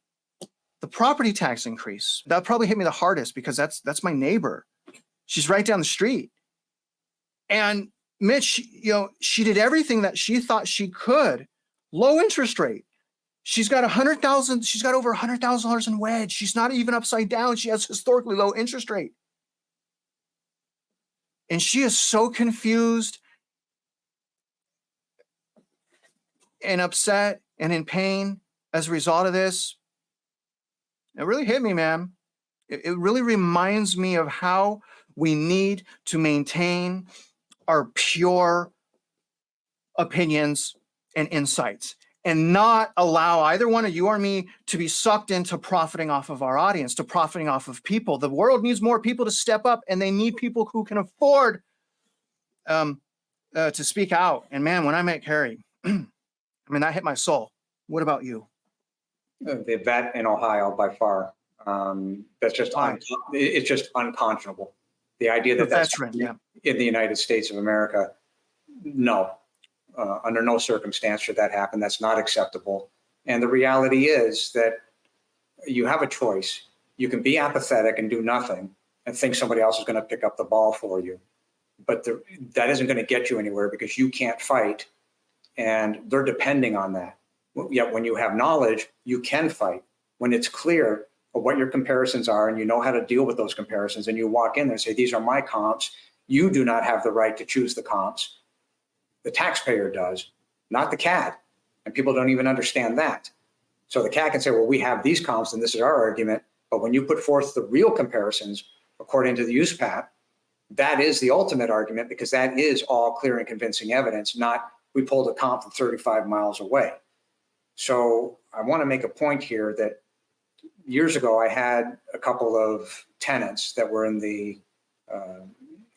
the property tax increase. That probably hit me the hardest because that's my neighbor. She's right down the street. And Mitch, she did everything that she thought she could. Low interest rate. She's got over $100,000 in wedge. She's not even upside down. She has historically low interest rate. And she is so confused and upset and in pain as a result of this. It really hit me, man. It really reminds me of how we need to maintain our pure opinions and insights and not allow either one of you or me to be sucked into profiting off of our audience, to profiting off of people. The world needs more people to step up, and they need people who can afford to speak out. And man, when I met Carrie, that hit my soul. What about you? The vet in Ohio, by far, that's just it's just unconscionable. The idea that that's in the United States of America, no, under no circumstance should that happen. That's not acceptable. And the reality is that you have a choice. You can be apathetic and do nothing and think somebody else is going to pick up the ball for you. But that isn't going to get you anywhere because you can't fight, and they're depending on that. Yet when you have knowledge, you can fight. When it's clear of what your comparisons are and you know how to deal with those comparisons, and you walk in there and say, these are my comps, you do not have the right to choose the comps. The taxpayer does, not the CAD. And people don't even understand that. So the CAD can say, well, we have these comps and this is our argument. But when you put forth the real comparisons, according to the USPAT, that is the ultimate argument, because that is all clear and convincing evidence, not we pulled a comp from 35 miles away. So I want to make a point here that years ago, I had a couple of tenants that were in the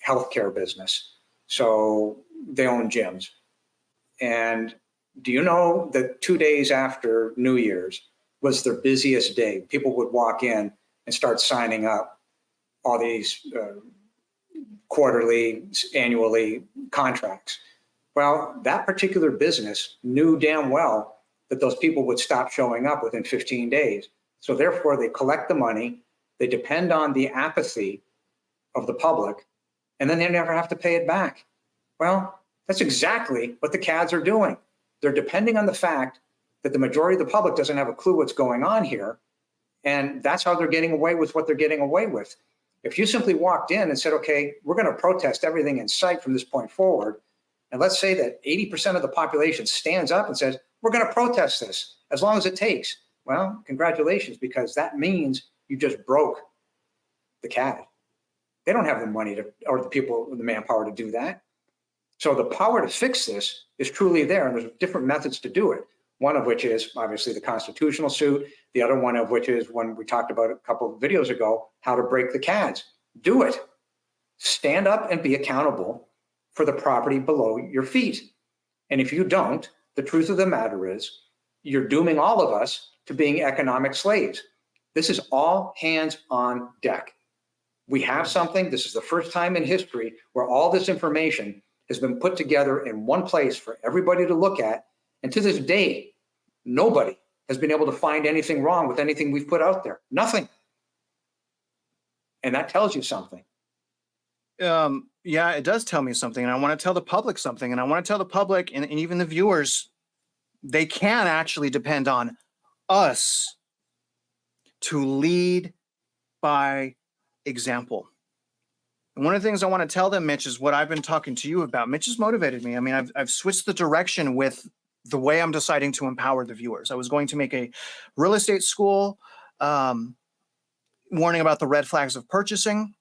healthcare business. So they own gyms. And do you know that 2 days after New Year's was their busiest day? People would walk in and start signing up all these quarterly, annually contracts. Well, that particular business knew damn well that those people would stop showing up within 15 days. So therefore, they collect the money, they depend on the apathy of the public, and then they never have to pay it back. Well, that's exactly what the CADs are doing. They're depending on the fact that the majority of the public doesn't have a clue what's going on here, and that's how they're getting away with what they're getting away with. If you simply walked in and said, okay, we're going to protest everything in sight from this point forward, and let's say that 80% of the population stands up and says, we're going to protest this as long as it takes. Well, congratulations, because that means you just broke the CAD. They don't have the money or the people, the manpower to do that. So the power to fix this is truly there, and there's different methods to do it. One of which is obviously the constitutional suit. The other one of which is one we talked about a couple of videos ago, how to break the CADs. Do it. Stand up and be accountable for the property below your feet. And if you don't, the truth of the matter is you're dooming all of us to being economic slaves. This is all hands on deck. We have something. This is the first time in history where all this information has been put together in one place for everybody to look at. And to this day, nobody has been able to find anything wrong with anything we've put out there. Nothing. And that tells you something. Yeah, it does tell me something. And I want to tell the public something. And I want to tell the public and even the viewers, they can actually depend on us to lead by example. And one of the things I want to tell them, Mitch, is what I've been talking to you about. Mitch has motivated me. I mean, I've switched the direction with the way I'm deciding to empower the viewers. I was going to make a real estate school, warning about the red flags of purchasing.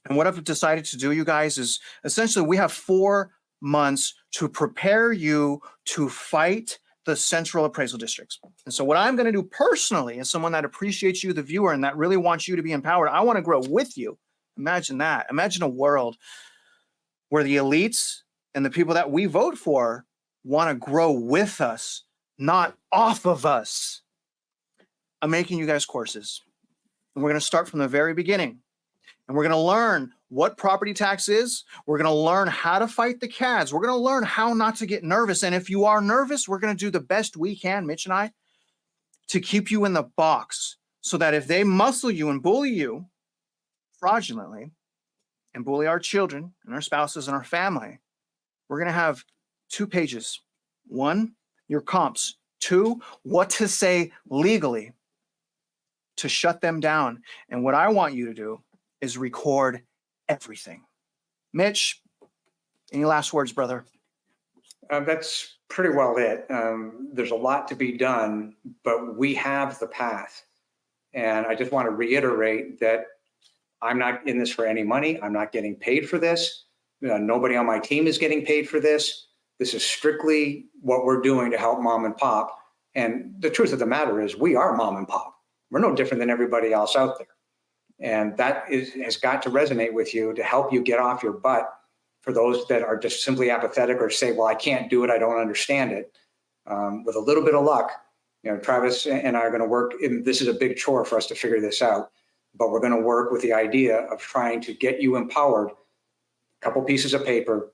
And what I've decided to do, you guys, is essentially we have 4 months to prepare you to fight the central appraisal districts. And so what I'm going to do personally, as someone that appreciates you, the viewer, and that really wants you to be empowered, I want to grow with you. Imagine that. Imagine a world where the elites and the people that we vote for want to grow with us, not off of us. I'm making you guys courses. And we're going to start from the very beginning. And we're going to learn what property tax is. We're going to learn how to fight the CADs. We're going to learn how not to get nervous. And if you are nervous, we're going to do the best we can, Mitch and I, to keep you in the box so that if they muscle you and bully you fraudulently and bully our children and our spouses and our family, we're going to have 2 pages. 1, your comps. 2, what to say legally to shut them down. And what I want you to do is record everything. Mitch, any last words, brother? That's pretty well it. There's a lot to be done, but we have the path. And I just want to reiterate that I'm not in this for any money. I'm not getting paid for this. Nobody on my team is getting paid for this. This is strictly what we're doing to help mom and pop. And the truth of the matter is we are mom and pop. We're no different than everybody else out there. And that has got to resonate with you to help you get off your butt. For those that are just simply apathetic or say, well, I can't do it, I don't understand it. With a little bit of luck, Travis and I are going to work, and this is a big chore for us to figure this out, but we're going to work with the idea of trying to get you empowered, a couple pieces of paper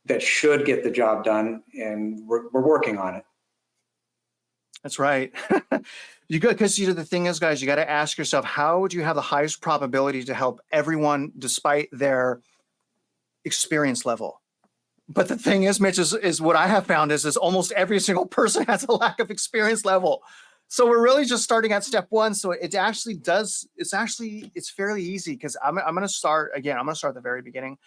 that should get the job done, and we're working on it. That's right. You good, because the thing is, guys, you got to ask yourself, how would you have the highest probability to help everyone despite their experience level? But the thing is, Mitch, is what I have found is almost every single person has a lack of experience level. So we're really just starting at step 1. So it actually does, it's fairly easy, because I'm going to start again. I'm going to start at the very beginning.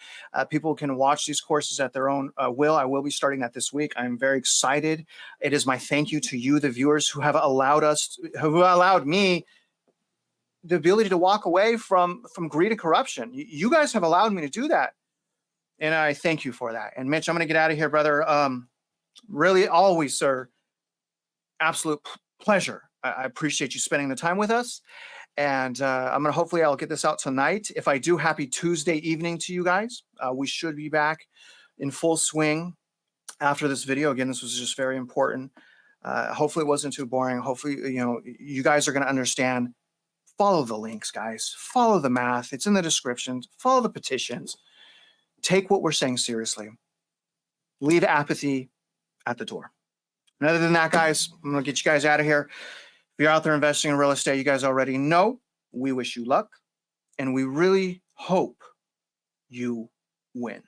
People can watch these courses at their own will. I will be starting that this week. I'm very excited. It is my thank you to you, the viewers, who have allowed me the ability to walk away from greed and corruption. You guys have allowed me to do that. And I thank you for that. And Mitch, I'm going to get out of here, brother. Really, always, sir, absolute pleasure. I appreciate you spending the time with us. And hopefully I'll get this out tonight. If I do, happy Tuesday evening to you guys. We should be back in full swing after this video. Again, this was just very important. Hopefully it wasn't too boring. Hopefully, you guys are going to understand. Follow the links, guys. Follow the math. It's in the description. Follow the petitions. Take what we're saying seriously. Leave apathy at the door. And other than that, guys, I'm going to get you guys out of here. If you're out there investing in real estate, you guys already know we wish you luck, and we really hope you win.